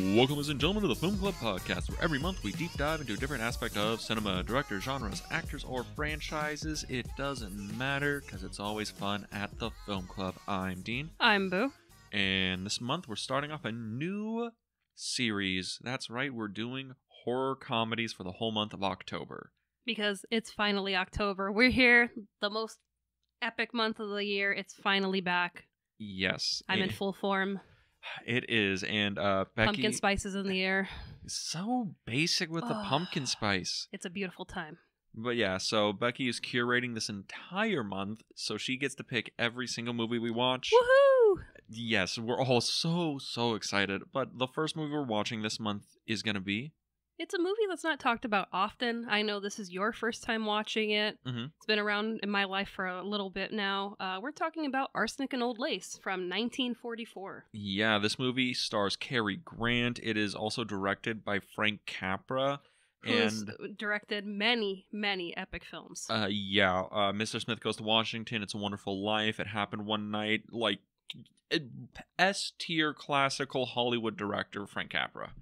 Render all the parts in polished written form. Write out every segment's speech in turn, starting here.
Welcome, ladies and gentlemen, to the Film Club Podcast, where every month we deep dive into a different aspect of cinema, directors, genres, actors, or franchises. It doesn't matter, because it's always fun at the Film Club. I'm Dean. I'm Boo. And this month we're starting off a new series. That's right, we're doing horror comedies for the whole month of October. Because it's finally October. We're here, the most epic month of the year. It's finally back. Yes. I'm in full form. It is, and Becky... Pumpkin spice is in the air. So basic with the pumpkin spice. It's a beautiful time. But yeah, so Becky is curating this entire month, so she gets to pick every single movie we watch. Woohoo! Yes, we're all so excited. But the first movie we're watching this month is going to be... It's a movie that's not talked about often. I know this is your first time watching it. Mm-hmm. It's been around in my life for a little bit now. We're talking about Arsenic and Old Lace from 1944. Yeah, this movie stars Cary Grant. It is also directed by Frank Capra. Who's directed many epic films. Mr. Smith Goes to Washington, It's a Wonderful Life, It Happened One Night, like S-tier classical Hollywood director Frank Capra.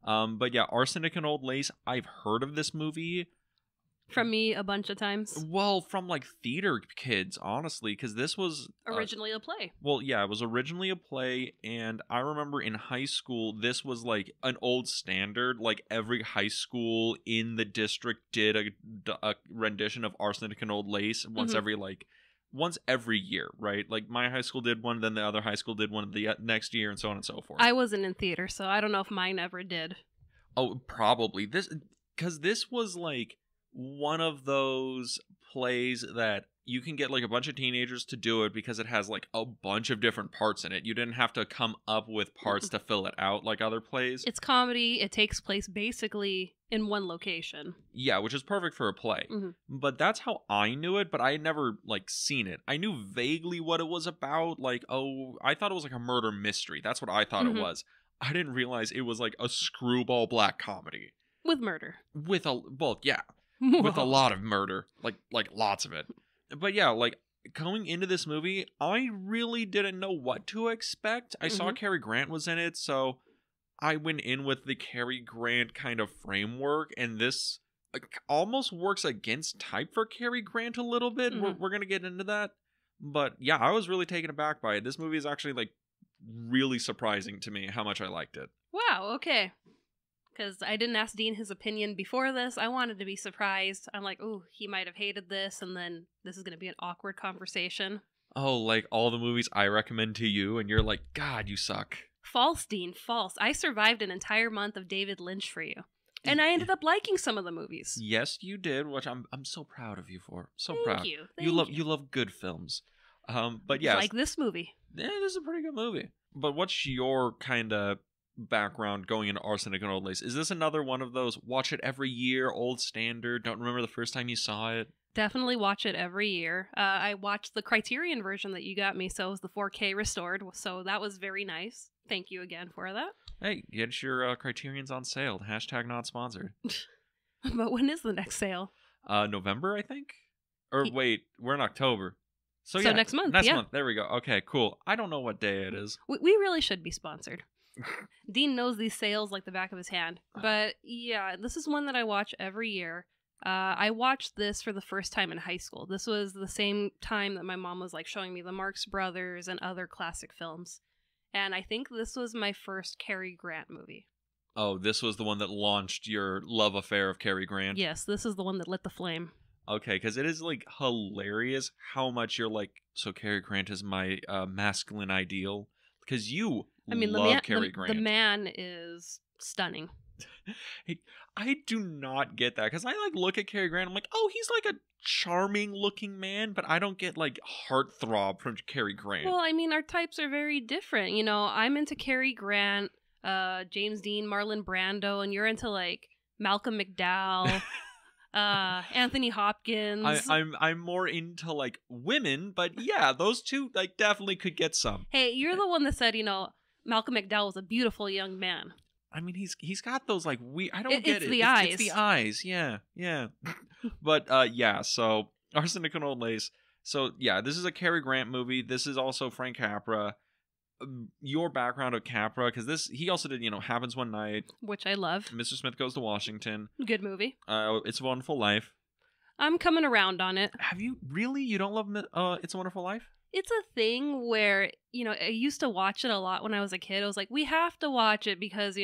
But yeah, Arsenic and Old Lace, I've heard of this movie. From me a bunch of times. Well, from like theater kids, honestly, because this was... originally a play. Well, yeah, it was originally a play, and I remember in high school, this was like an old standard. Like every high school in the district did a rendition of Arsenic and Old Lace once every year, right? Like my high school did one, then the other high school did one the next year, and so on and so forth. I wasn't in theater, so I don't know if mine ever did. Oh, probably. Because this was like one of those plays that you can get like a bunch of teenagers to do it because it has like a bunch of different parts in it. You didn't have to come up with parts to fill it out like other plays. It's comedy. It takes place basically in one location. Yeah, which is perfect for a play. Mm-hmm. But that's how I knew it, but I had never like seen it. I knew vaguely what it was about. Like, I thought it was like a murder mystery. That's what I thought it was. I didn't realize it was like a screwball black comedy. With murder. With a lot of murder. Like lots of it. But yeah, like going into this movie, I really didn't know what to expect. I saw Cary Grant was in it, so I went in with the Cary Grant kind of framework, and this almost works against type for Cary Grant a little bit. We're going to get into that. But yeah, I was really taken aback by it. This movie is actually like really surprising to me how much I liked it. Wow, okay. Because I didn't ask Dean his opinion before this. I wanted to be surprised. I'm like, ooh, he might have hated this, and then this is going to be an awkward conversation. Oh, like all the movies I recommend to you, and you're like, God, you suck. False, Dean, false. I survived an entire month of David Lynch for you. And I ended up liking some of the movies. Yes, you did, which I'm so proud of you for. So Thank proud. you. You love good films. But yeah. Like this movie. Yeah, this is a pretty good movie. But what's your kind of background going into Arsenic and Old Lace? Is this another one of those watch it every year, old standard, don't remember the first time you saw it? Definitely watch it every year. I watched the Criterion version that you got me, so it was the 4K restored, so that was very nice. Thank you again for that. Hey, get your Criterions on sale. Hashtag not sponsored. But when is the next sale? November, I think? Or wait, we're in October. So yeah, next month. Next month. There we go. Okay, cool. I don't know what day it is. We really should be sponsored. Dean knows these sales like the back of his hand. But yeah, this is one that I watch every year. I watched this for the first time in high school. This was the same time that my mom was like showing me the Marx Brothers and other classic films. And I think this was my first Cary Grant movie. Oh, this was the one that launched your love affair of Cary Grant? Yes, this is the one that lit the flame. Okay, because it is like hilarious how much you're like, so Cary Grant is my masculine ideal. Because you love Cary Grant. The man is stunning. Hey, I do not get that. Because I like look at Cary Grant, I'm like, oh, he's like a charming looking man, but I don't get like heartthrob from Cary Grant. Well, I mean, our types are very different. You know, I'm into Cary Grant, James Dean, Marlon Brando, and you're into like Malcolm McDowell. Anthony Hopkins. I'm more into like women, but yeah, those two like definitely could get some. Hey, you're the one that said, you know, Malcolm McDowell was a beautiful young man. I mean, he's got those like I don't get it. It's the eyes. It's the eyes. Yeah. But yeah. So Arsenic and Old Lace. So yeah, this is a Cary Grant movie. This is also Frank Capra. your background of Capra, because he also did, Happens One Night, which I love. Mr. Smith Goes to Washington. Good movie. It's a Wonderful Life. I'm coming around on it. Have you really? You don't love It's a Wonderful Life? It's a thing where, I used to watch it a lot when I was a kid. I was like, we have to watch it because,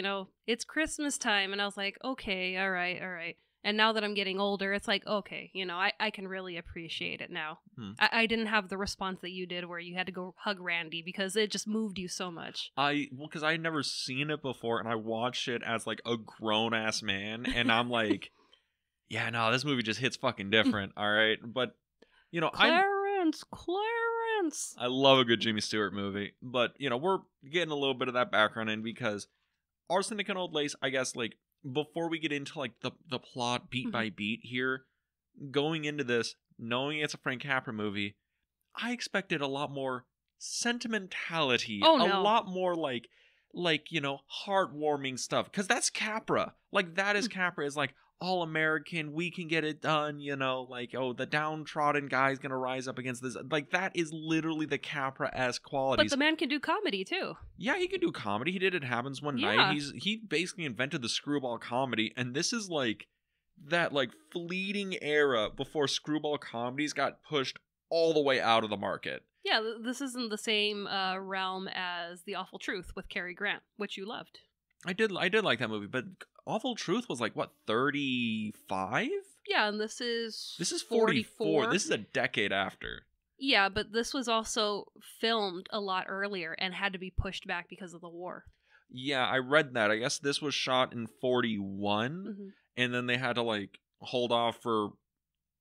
it's Christmas time. And I was like, okay, all right. And now that I'm getting older, it's like, okay, I can really appreciate it now. I didn't have the response that you did where you had to go hug Randy because it just moved you so much. Because I had never seen it before, and I watched it as like a grown-ass man, and I'm like, yeah, no, this movie just hits fucking different, all right? But, Clarence! I love a good Jimmy Stewart movie, but, we're getting a little bit of that background in because Arsenic and Old Lace, I guess, like, before we get into, like, the plot beat by beat here, going into this, knowing it's a Frank Capra movie, I expected a lot more sentimentality. Oh, no. A lot more, like, heartwarming stuff. Because that's Capra. Like, that is Capra. Is like, all American, we can get it done, like, oh, the downtrodden guy's gonna rise up against this. Like, that is literally the Capra-esque qualities. But the man can do comedy, too. Yeah, he can do comedy. He did It Happens One Night. He basically invented the screwball comedy, and this is, like, that, like, fleeting era before screwball comedies got pushed all the way out of the market. Yeah, this isn't the same realm as The Awful Truth with Cary Grant, which you loved. I did like that movie, but Awful Truth was like, what, 35? Yeah, and this is 44. This is a decade after. Yeah, but this was also filmed a lot earlier and had to be pushed back because of the war. Yeah, I read that. I guess this was shot in 41, and then they had to, like, hold off for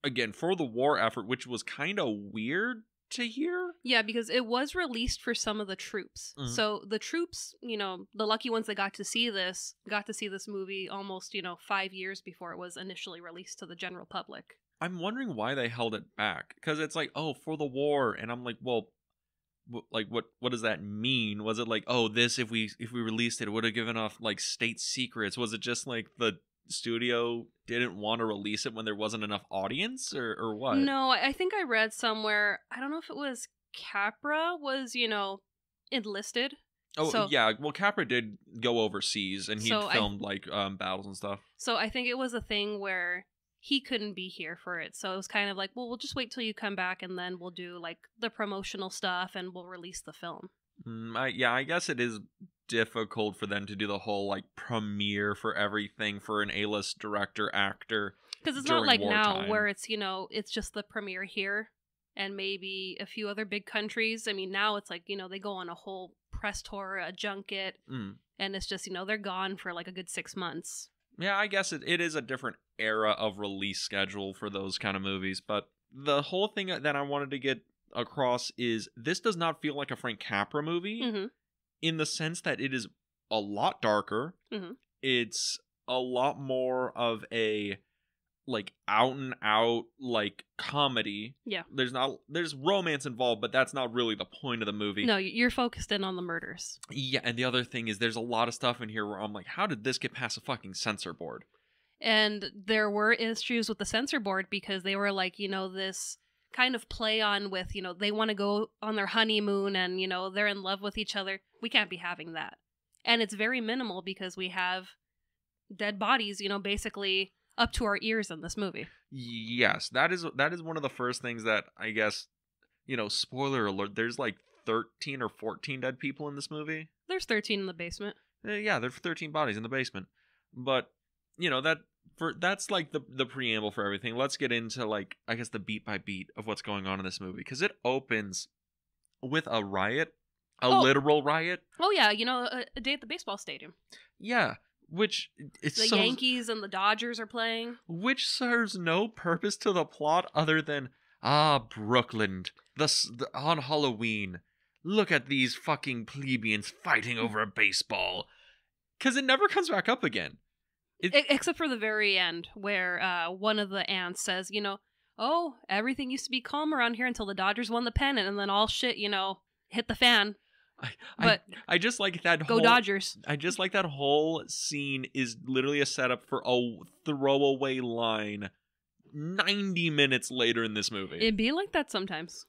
the war effort, which was kind of weird to hear. Yeah, because it was released for some of the troops. So the troops, the lucky ones that got to see this movie almost, 5 years before it was initially released to the general public. I'm wondering why they held it back, because it's like, oh, for the war, and I'm like, well, like, what does that mean? Was it like, oh, this, if we released it would have given off, like, state secrets? Was it just like the studio didn't want to release it when there wasn't enough audience, or what? No, I think I read somewhere, I don't know if it was Capra was, enlisted. Oh, so, yeah, well, Capra did go overseas, and he filmed, battles and stuff. So I think it was a thing where he couldn't be here for it, so it was kind of like, well, we'll just wait till you come back, and then we'll do, like, the promotional stuff, and we'll release the film. I guess it is difficult for them to do the whole, like, premiere for everything for an A-list director, actor. Because it's not like wartime. Now where it's, it's just the premiere here and maybe a few other big countries. I mean, now it's like, they go on a whole press tour, a junket, and it's just, they're gone for like a good 6 months. Yeah, I guess it is a different era of release schedule for those kind of movies. But the whole thing that I wanted to get across is this does not feel like a Frank Capra movie. In the sense that it is a lot darker. It's a lot more of a, like, out and out, like, comedy. Yeah. There's romance involved, but that's not really the point of the movie. No, you're focused in on the murders. Yeah, and the other thing is there's a lot of stuff in here where I'm like, how did this get past a fucking censor board? And there were issues with the censor board because they were like, this kind of play on with, they want to go on their honeymoon and, they're in love with each other. We can't be having that. And it's very minimal because we have dead bodies, basically up to our ears in this movie. Yes, that is one of the first things that I guess, spoiler alert, there's like 13 or 14 dead people in this movie. There's 13 in the basement. Yeah, there's 13 bodies in the basement. But, that's like the preamble for everything. Let's get into, like, I guess the beat by beat of what's going on in this movie, because it opens with a riot, literal riot. Oh yeah, a day at the baseball stadium. Yeah, which the Yankees and the Dodgers are playing, which serves no purpose to the plot other than Brooklyn, on Halloween. Look at these fucking plebeians fighting over a baseball, because it never comes back up again. Except for the very end, where one of the aunts says, oh, everything used to be calm around here until the Dodgers won the pennant, and then all shit, hit the fan. I just like that go Dodgers. I just like that whole scene is literally a setup for a throwaway line 90 minutes later in this movie. It'd be like that sometimes.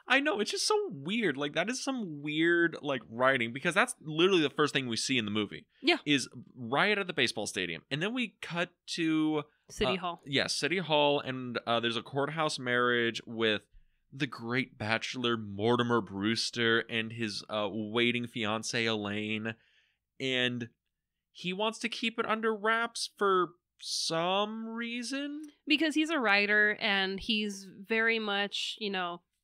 I know, it's just so weird. Like, that is some weird, like, writing, because that's literally the first thing we see in the movie. Yeah. Is riot at the baseball stadium. And then we cut to... City Hall. Yes, City Hall, and there's a courthouse marriage with the great bachelor Mortimer Brewster and his waiting fiancée Elaine. And he wants to keep it under wraps for some reason. Because he's a writer, and he's very much,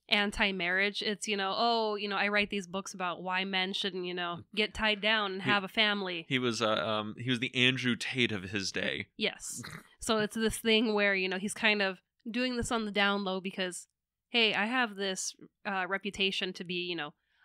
anti-marriage. It's, I write these books about why men shouldn't, get tied down and have a family. He was the Andrew Tate of his day. Yes. So it's this thing where, he's kind of doing this on the down low because, hey, I have this reputation to be,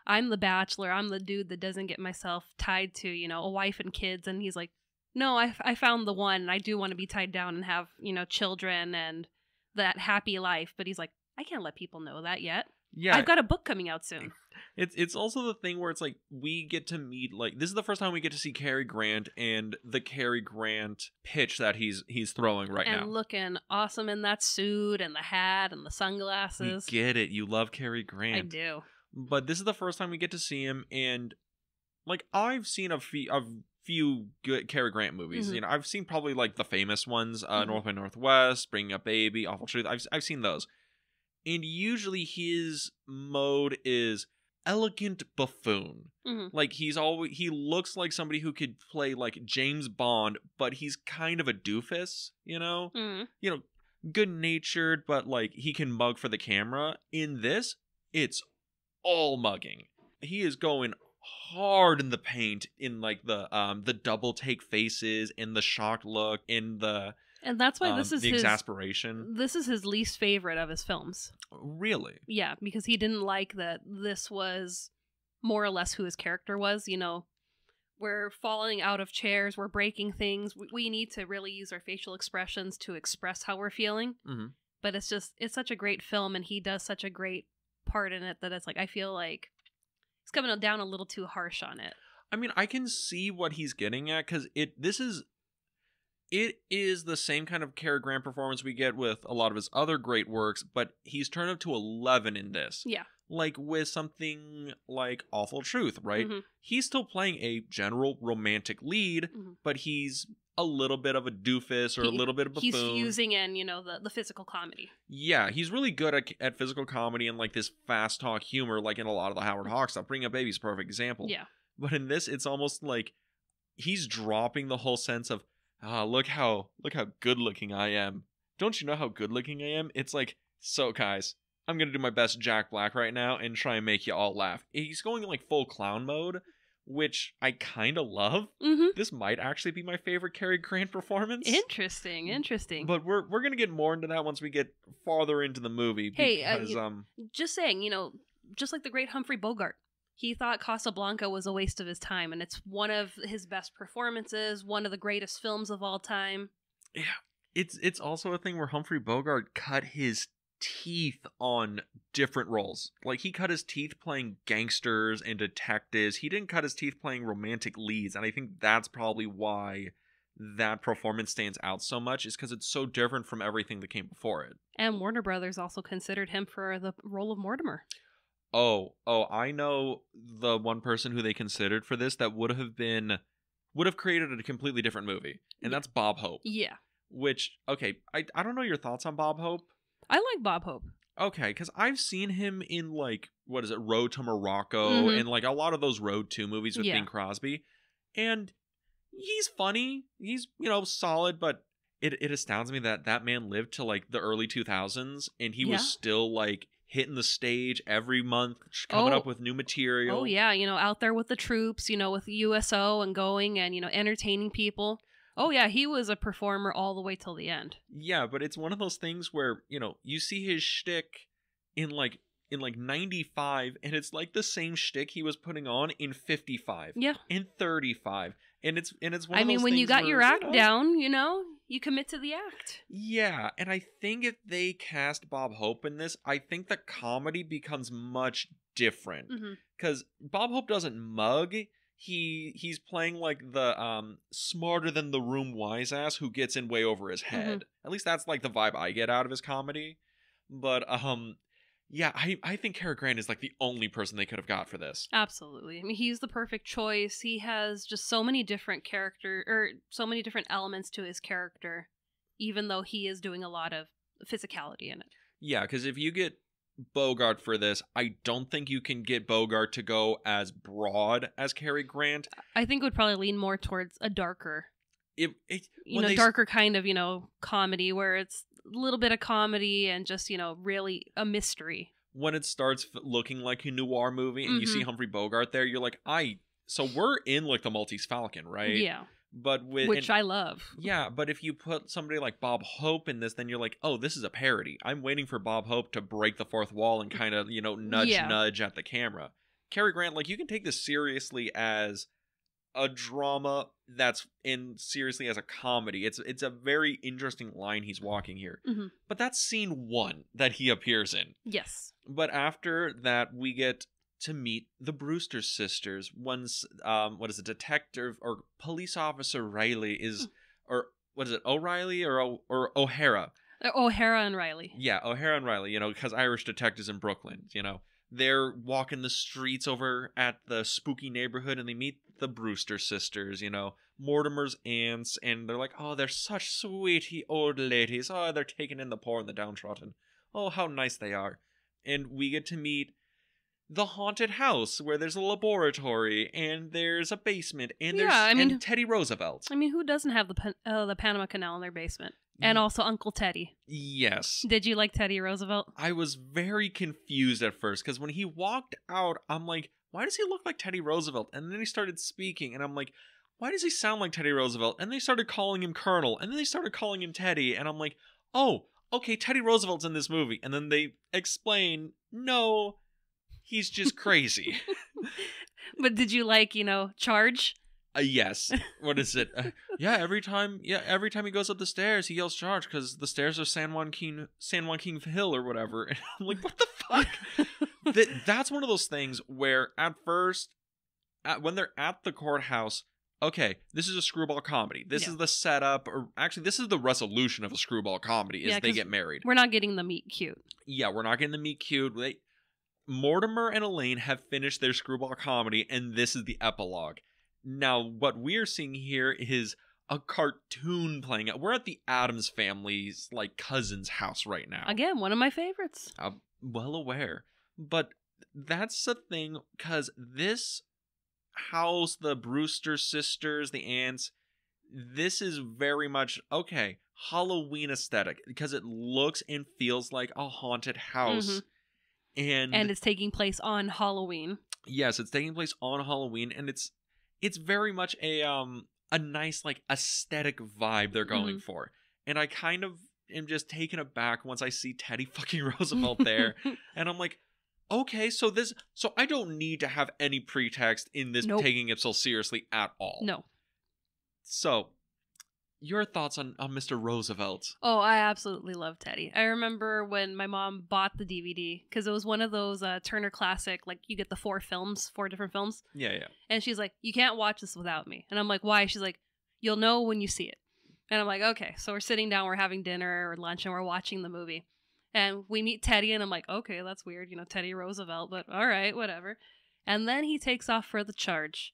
I'm the bachelor. I'm the dude that doesn't get myself tied to, a wife and kids. And he's like, no, I found the one. And I do want to be tied down and have, children and that happy life. But he's like, I can't let people know that yet. Yeah, I've got a book coming out soon. It's also the thing where it's like we get to meet, like, this is the first time we get to see Cary Grant and the Cary Grant pitch that he's throwing right now. And looking awesome in that suit and the hat and the sunglasses. We get it. You love Cary Grant. I do. But this is the first time we get to see him, and like I've seen a few good Cary Grant movies. Mm-hmm. I've seen probably like the famous ones, North by Northwest, Bringing Up Baby, Awful Truth. I've seen those. And usually his mode is elegant buffoon. Mm-hmm. Like he looks like somebody who could play like James Bond, but he's kind of a doofus, Mm-hmm. Good natured, but like he can mug for the camera. In this, it's all mugging. He is going hard in the paint in like the double take faces and the shocked look and that's why this is the exasperation. This is his least favorite of his films. Really? Yeah, because he didn't like that this was more or less who his character was. We're falling out of chairs, we're breaking things. We need to really use our facial expressions to express how we're feeling. Mm-hmm. But it's such a great film, and he does such a great part in it that it's like I feel like he's coming down a little too harsh on it. I mean, I can see what he's getting at, because it is the same kind of Cary Grant performance we get with a lot of his other great works, but he's turned up to 11 in this. Yeah. Like with something like Awful Truth, right? Mm-hmm. He's still playing a general romantic lead, Mm-hmm. but he's a little bit of a doofus or a little bit of a buffoon. He's fusing in, the physical comedy. Yeah, he's really good at physical comedy and like this fast talk humor, like in a lot of the Howard Hawks stuff. Bring Up Baby's a perfect example. Yeah. But in this, it's almost like he's dropping the whole sense of, look how good looking I am. Don't you know how good looking I am? It's like, so guys, I'm gonna do my best Jack Black right now and try and make you all laugh. He's going like full clown mode, which I kind of love. Mm-hmm. This might actually be my favorite Cary Grant performance. Interesting. But we're gonna get more into that once we get farther into the movie. Because, just saying, just like the great Humphrey Bogart, he thought Casablanca was a waste of his time, and it's one of his best performances, one of the greatest films of all time. Yeah, it's also a thing where Humphrey Bogart cut his teeth on different roles. Like, he cut his teeth playing gangsters and detectives. He didn't cut his teeth playing romantic leads, and I think that's probably why that performance stands out so much, is because it's so different from everything that came before it. And Warner Brothers also considered him for the role of Mortimer. Oh, I know the one person who they considered for this that would have created a completely different movie, and that's Bob Hope. Yeah. Which, okay, I don't know your thoughts on Bob Hope. I like Bob Hope. Okay, because I've seen him in, like, what is it, Road to Morocco, Mm-hmm. and, like, a lot of those Road 2 movies with Bing Crosby. And he's funny. He's, solid, but it astounds me that man lived to, like, the early 2000s, and he was still, like, hitting the stage every month, coming up with new material. Oh, yeah, out there with the troops, with USO and going and, entertaining people. Oh, yeah, he was a performer all the way till the end. Yeah, but it's one of those things where, you see his shtick in 95, and it's like the same shtick he was putting on in 55. Yeah. In 35. And it's one of those things. I mean, when you got where, your act down, you commit to the act. Yeah, and I think if they cast Bob Hope in this, I think the comedy becomes much different. Because Bob Hope doesn't mug. He's playing like the smarter than the room wise ass who gets in way over his head. At least that's like the vibe I get out of his comedy. But Yeah, I think Cary Grant is like the only person they could have got for this. Absolutely. I mean, he's the perfect choice. He has just so many different so many different elements to his character, even though he is doing a lot of physicality in it. Yeah, because if you get Bogart for this, I don't think you can get Bogart to go as broad as Cary Grant. I think it would probably lean more towards a darker, darker kind of, comedy where it's a little bit of comedy and just, really a mystery. When it starts looking like a noir movie and you see Humphrey Bogart there, you're like, so we're in like the Maltese Falcon, right? Yeah. But Which I love. Yeah, but if you put somebody like Bob Hope in this, then you're like, oh, this is a parody. I'm waiting for Bob Hope to break the fourth wall and kind of, nudge at the camera. Cary Grant, like, you can take this seriously as a drama that's seriously as a comedy. It's a very interesting line he's walking here. But that's scene 1 that he appears in. Yes. But after that, we get to meet the Brewster sisters. One's detective or police officer Riley is, or what is it, O'Reilly or O'Hara? O'Hara and Riley. Yeah, O'Hara and Riley, because Irish detectives in Brooklyn, They're walking the streets over at the spooky neighborhood and they meet the Brewster sisters, Mortimer's aunts, and they're like, oh, they're such sweetie old ladies. Oh, they're taking in the poor and the downtrodden. Oh, how nice they are. And we get to meet the haunted house where there's a laboratory and there's a basement and and Teddy Roosevelt. I mean, who doesn't have the Panama Canal in their basement? And also Uncle Teddy. Yes. Did you like Teddy Roosevelt? I was very confused at first because when he walked out, I'm like, why does he look like Teddy Roosevelt? And then he started speaking and I'm like, why does he sound like Teddy Roosevelt? And they started calling him Colonel and then they started calling him Teddy and I'm like, oh, okay, Teddy Roosevelt's in this movie. And then they explain, no, he's just crazy. But did you like, Charge? Yes. What is it? Every time he goes up the stairs, he yells charge because the stairs are San Joaquin Hill or whatever. And I'm like, what the fuck? That's one of those things where at first, when they're at the courthouse, okay, this is a screwball comedy. This is the setup, or actually, this is the resolution of a screwball comedy, is they get married. We're not getting the meet cute. Yeah, we're not getting the meet cute. Mortimer and Elaine have finished their screwball comedy, and this is the epilogue. Now, what we're seeing here is a cartoon playing out. We're at the Addams family's, cousin's house right now. Again, one of my favorites. I'm well aware. But that's the thing, because this house, the Brewster sisters, the aunts, this is very much, Halloween aesthetic, because it looks and feels like a haunted house. And it's taking place on Halloween. Yes, it's taking place on Halloween, and it's very much a nice aesthetic vibe they're going for. And I kind of am just taken aback once I see Teddy fucking Roosevelt there. And I'm like, okay, so I don't need to have any pretext in this taking it so seriously at all. No. So, your thoughts on Mr. Roosevelt? Oh, I absolutely love Teddy. I remember when my mom bought the DVD, because it was one of those Turner Classic, you get the 4 different films. Yeah. And she's like, you can't watch this without me. And I'm like, why? She's like, you'll know when you see it. And I'm like, okay. So we're sitting down, we're having dinner or lunch, and we're watching the movie. And we meet Teddy, and I'm like, okay, that's weird, Teddy Roosevelt, but all right, whatever. And then he takes off for the charge.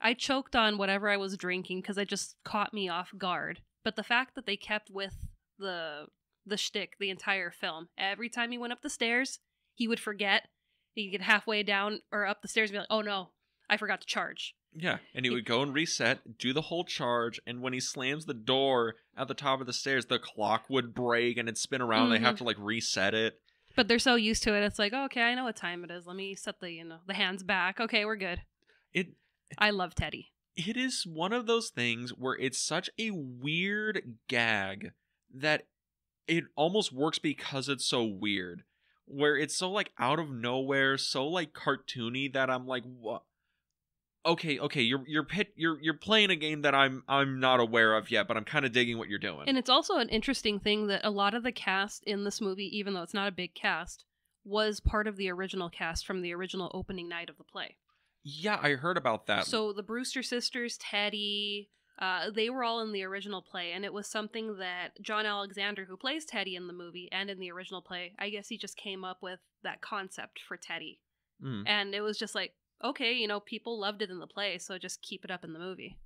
I choked on whatever I was drinking because it just caught me off guard. But the fact that they kept with the shtick the entire film, every time he went up the stairs, he would forget. He'd get halfway down or up the stairs and be like, oh no, I forgot to charge. Yeah, and he would go and reset, do the whole charge, and when he slams the door at the top of the stairs, the clock would break and it'd spin around. They have to reset it. But they're so used to it. It's like, oh, okay, I know what time it is. Let me set the hands back. Okay, we're good. I love Teddy. It is one of those things where it's such a weird gag that it almost works because it's so weird. Where it's so out of nowhere, so cartoony that I'm like, what? Okay, you're playing a game that I'm not aware of yet, but I'm kind of digging what you're doing. And it's also an interesting thing that a lot of the cast in this movie, even though it's not a big cast, was part of the original cast from the original opening night of the play. Yeah, I heard about that. So the Brewster sisters, Teddy, They were all in the original play, and it was something that John Alexander, who plays Teddy in the movie and in the original play, I guess he just came up with that concept for Teddy. And it was just like, okay, people loved it in the play, so just keep it up in the movie.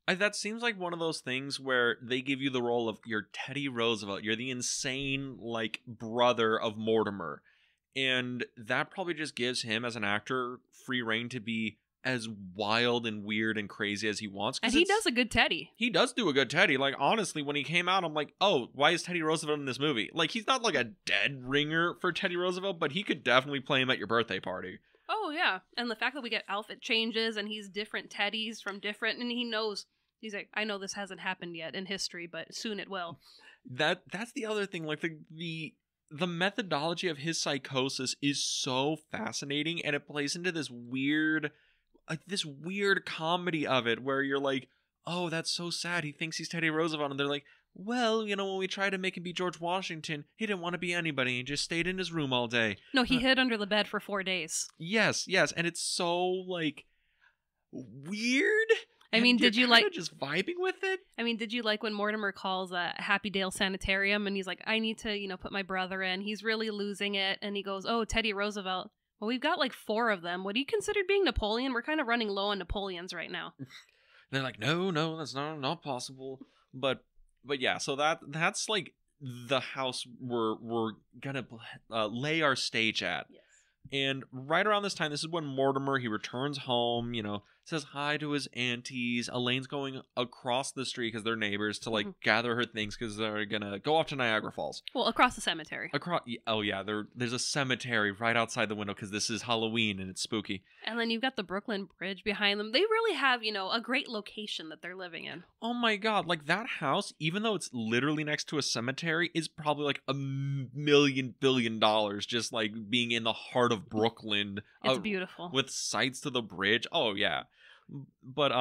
That seems like one of those things where they give you the role of you're Teddy Roosevelt. You're the insane, like, brother of Mortimer. And that probably just gives him, as an actor, free reign to be as wild and weird and crazy as he wants. And he does a good Teddy. He does do a good Teddy. Like, honestly, when he came out, I'm like, oh, why is Teddy Roosevelt in this movie? Like, he's not like a dead ringer for Teddy Roosevelt, but he could definitely play him at your birthday party. Oh, yeah. And the fact that we get outfit changes and he's different Teddys from different, and he knows, he's like, I know this hasn't happened yet in history, but soon it will. That's the other thing. Like, the methodology of his psychosis is so fascinating, and it plays into this weird comedy of it where you're like, oh, that's so sad. He thinks he's Teddy Roosevelt. And they're like, well, when we tried to make him be George Washington, he didn't want to be anybody. He just stayed in his room all day. No, he hid under the bed for 4 days. Yes. And it's so, like, weird. I mean, did you like just vibing with it? I mean, did you like when Mortimer calls a Happy Dale Sanitarium and he's like, I need to, put my brother in. He's really losing it. And he goes, oh, Teddy Roosevelt. Well, we've got like 4 of them. Would you consider being Napoleon? We're kind of running low on Napoleons right now. They're like, no, that's not possible. But yeah, so that's like the house we're gonna lay our stage at. Yes. And right around this time, this is when Mortimer, he returns home, says hi to his aunties. Elaine's going across the street because they're neighbors to, like, gather her things because they're going to go off to Niagara Falls. Well, across the cemetery. Oh, yeah. There's a cemetery right outside the window because this is Halloween and it's spooky. And then you've got the Brooklyn Bridge behind them. They really have, a great location that they're living in. Oh, my God. Like, that house, even though it's literally next to a cemetery, is probably like $1 billion just, like, being in the heart of Brooklyn. It's beautiful. With sights to the bridge. Oh, yeah. But,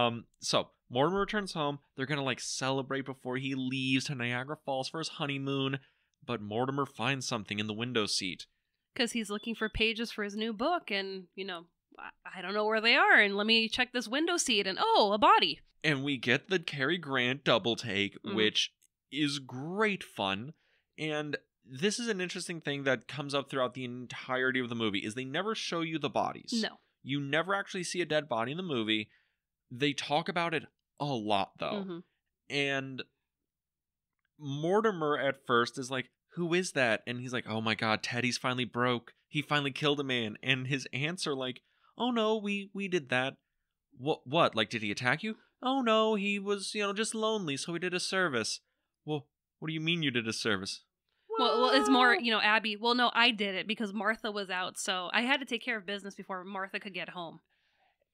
so Mortimer returns home. They're gonna, like, celebrate before he leaves to Niagara Falls for his honeymoon. But Mortimer finds something in the window seat. Because he's looking for pages for his new book, and, I don't know where they are, and let me check this window seat, and oh, a body. And we get the Cary Grant double take, which is great fun. And this is an interesting thing that comes up throughout the entirety of the movie, is they never show you the bodies. No. You never actually see a dead body in the movie. They talk about it a lot, though. And Mortimer at first is like, who is that? And he's like, oh my God, Teddy's finally broke. He finally killed a man. And his aunts are like, oh no, we did that. What? Like, did he attack you? Oh no, he was, just lonely, so he did a service. Well, what do you mean you did a service? Well, it's more, Abby. Well, no, I did it because Martha was out, so I had to take care of business before Martha could get home.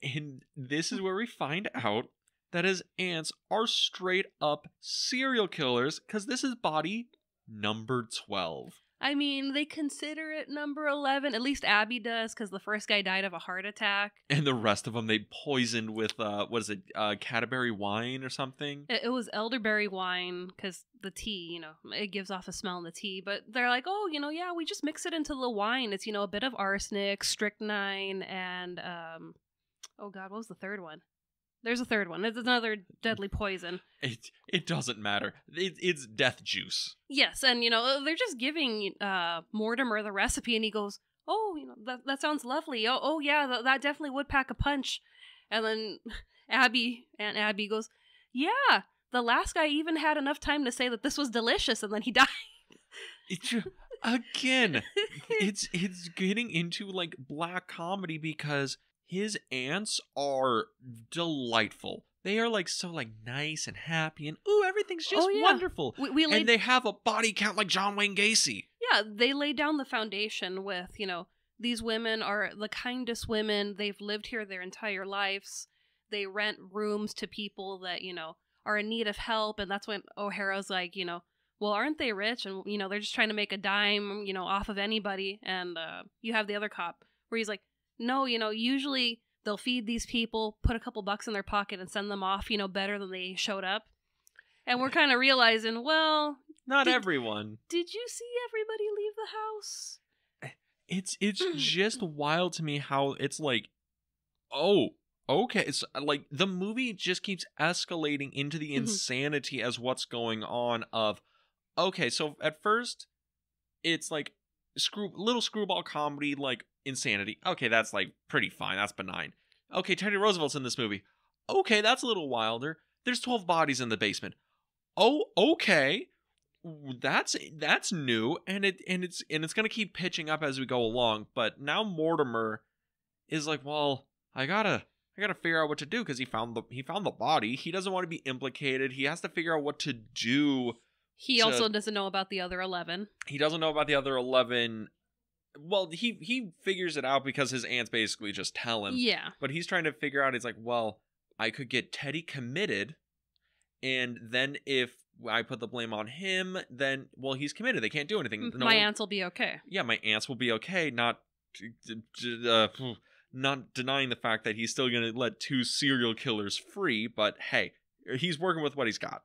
And this is where we find out that his aunts are straight up serial killers, because this is body number 12. I mean, they consider it number 11. At least Abby does, because the first guy died of a heart attack. And the rest of them they poisoned with, Cadbury wine or something? It was elderberry wine, because the tea, it gives off a smell in the tea. But they're like, oh, yeah, we just mix it into the wine. It's, a bit of arsenic, strychnine, and, oh God, what was the third one? There's a third one. It's another deadly poison. It doesn't matter. It's death juice. Yes, and they're just giving Mortimer the recipe, and he goes, "Oh, that sounds lovely. Oh yeah, that definitely would pack a punch." And then Aunt Abby goes, "Yeah, the last guy even had enough time to say that this was delicious, and then he died." Again, it's getting into, like, black comedy because his aunts are delightful. They are, like, so, like, nice and happy and, ooh, everything's just wonderful. And they have a body count like John Wayne Gacy. Yeah, they lay down the foundation with, these women are the kindest women. They've lived here their entire lives. They rent rooms to people that, are in need of help. And that's when O'Hara's like, well, aren't they rich? And, they're just trying to make a dime, off of anybody. And you have the other cop where he's like, no, usually they'll feed these people, put a couple bucks in their pocket and send them off, better than they showed up. And we're kind of realizing, well... Not everyone. Did you see everybody leave the house? It's just wild to me how it's like, oh, okay, it's like the movie just keeps escalating into the insanity as what's going on of, okay, so at first it's like little screwball comedy, like insanity. Okay, that's like pretty fine. That's benign. Okay, Teddy Roosevelt's in this movie. Okay, that's a little wilder. There's 12 bodies in the basement. Oh, okay. That's new, and it's gonna keep pitching up as we go along. But now Mortimer is like, well, I gotta figure out what to do because he found the body. He doesn't want to be implicated. He has to figure out what to do. He also doesn't know about the other 11. He doesn't know about the other 11. Well, he figures it out because his aunts basically just tell him. Yeah. But he's trying to figure out. He's like, well, I could get Teddy committed, and then if I put the blame on him, then, well, he's committed. They can't do anything. My aunts will be okay. Yeah, my aunts will be okay. Not denying the fact that he's still going to let 2 serial killers free, but hey, he's working with what he's got.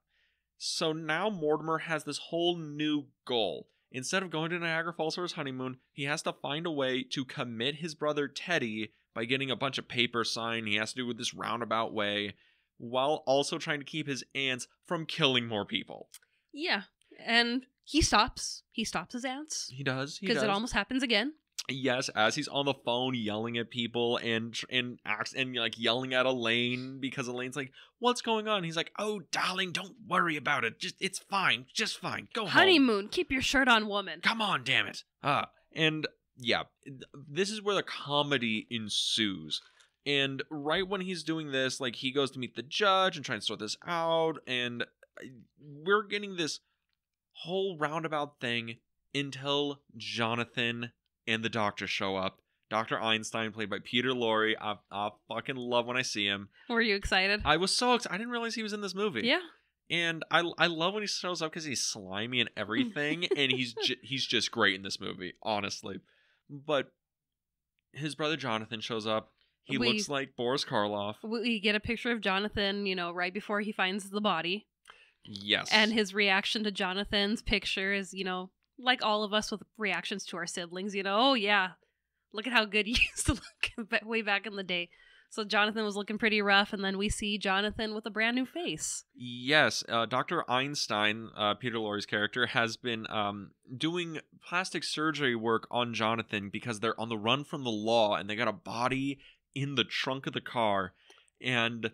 So now Mortimer has this whole new goal. Instead of going to Niagara Falls for his honeymoon, he has to find a way to commit his brother Teddy by getting a bunch of paper signed. He has to do it this roundabout way, while also trying to keep his aunts from killing more people. Yeah, and he stops. He stops his aunts. He does. Because it almost happens again. Yes, as he's on the phone yelling at people and like yelling at Elaine because Elaine's like, "What's going on?" He's like, "Oh, darling, don't worry about it. It's fine. Just fine. Go home. Honeymoon. Keep your shirt on, woman. Come on, damn it." And yeah, this is where the comedy ensues. And right when he's doing this, like, he goes to meet the judge and try and sort this out, and we're getting this whole roundabout thing until Jonathan and the doctor show up. Dr. Einstein, played by Peter Lorre. I fucking love when I see him. Were you excited? I was so excited. I didn't realize he was in this movie. Yeah. And I love when he shows up because he's slimy and everything, and he's just great in this movie, honestly. But his brother Jonathan shows up. He looks like Boris Karloff. We get a picture of Jonathan, right before he finds the body. Yes. And his reaction to Jonathan's picture is, like all of us with reactions to our siblings, oh yeah, look at how good he used to look way back in the day. So Jonathan was looking pretty rough, and then we see Jonathan with a brand new face. Yes, Dr. Einstein, Peter Lorre's character, has been doing plastic surgery work on Jonathan because they're on the run from the law, and they got a body in the trunk of the car, and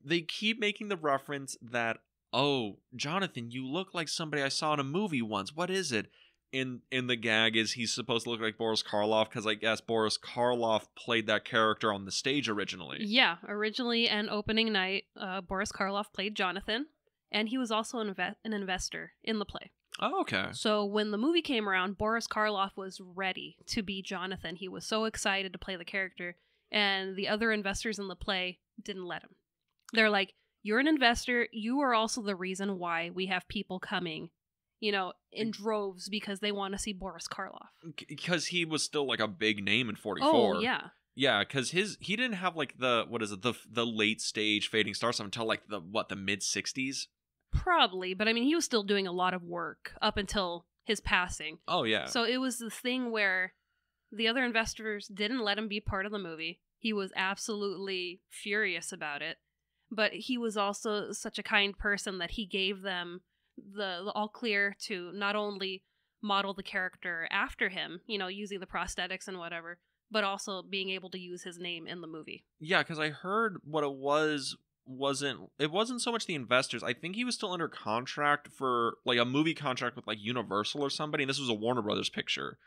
they keep making the reference that, "Oh, Jonathan, you look like somebody I saw in a movie once. What is it?" And the gag is he's supposed to look like Boris Karloff because I guess Boris Karloff played that character on the stage originally. Yeah, originally and opening night, Boris Karloff played Jonathan, and he was also an investor in the play. Oh, okay. So when the movie came around, Boris Karloff was ready to be Jonathan. He was so excited to play the character, and the other investors in the play didn't let him. They're like, "You're an investor. You are also the reason why we have people coming, in droves because they want to see Boris Karloff." Because he was still like a big name in 44. Oh, yeah. Yeah, because he didn't have like the late stage fading star stuff until like the mid 60s. Probably, but I mean, he was still doing a lot of work up until his passing. Oh, yeah. So it was this thing where the other investors didn't let him be part of the movie. He was absolutely furious about it. But he was also such a kind person that he gave them the all clear to not only model the character after him, using the prosthetics and whatever, but also being able to use his name in the movie. Yeah, because I heard what it wasn't so much the investors. I think he was still under contract for like a movie contract with like Universal or somebody, and this was a Warner Brothers picture.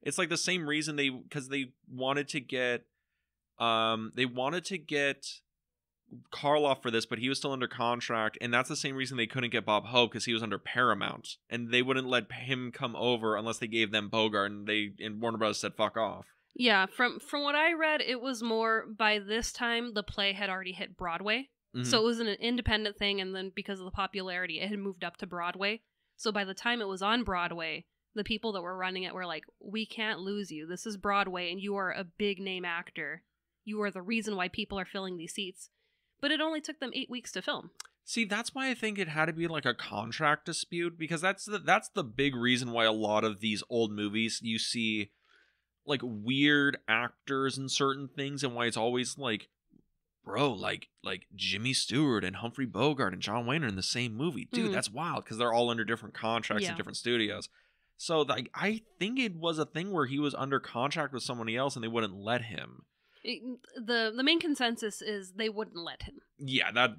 It's like the same reason because they wanted to get Karloff for this, but he was still under contract, and that's the same reason they couldn't get Bob Hope, because he was under Paramount, and they wouldn't let him come over unless they gave them Bogart, and Warner Brothers said fuck off. Yeah, from what I read, it was more by this time the play had already hit Broadway. Mm-hmm. So it was an independent thing, and then because of the popularity, it had moved up to Broadway. So by the time it was on Broadway, the people that were running it were like, "We can't lose you. This is Broadway, and you are a big name actor. You are the reason why people are filling these seats." But it only took them 8 weeks to film. See, that's why I think it had to be like a contract dispute, because that's the big reason why a lot of these old movies you see like weird actors in certain things, and why it's always like bro, like Jimmy Stewart and Humphrey Bogart and John Wayne are in the same movie. Dude, that's wild, because they're all under different contracts in different studios. So like, I think it was a thing where he was under contract with somebody else and they wouldn't let him. The main consensus is they wouldn't let him. Yeah, that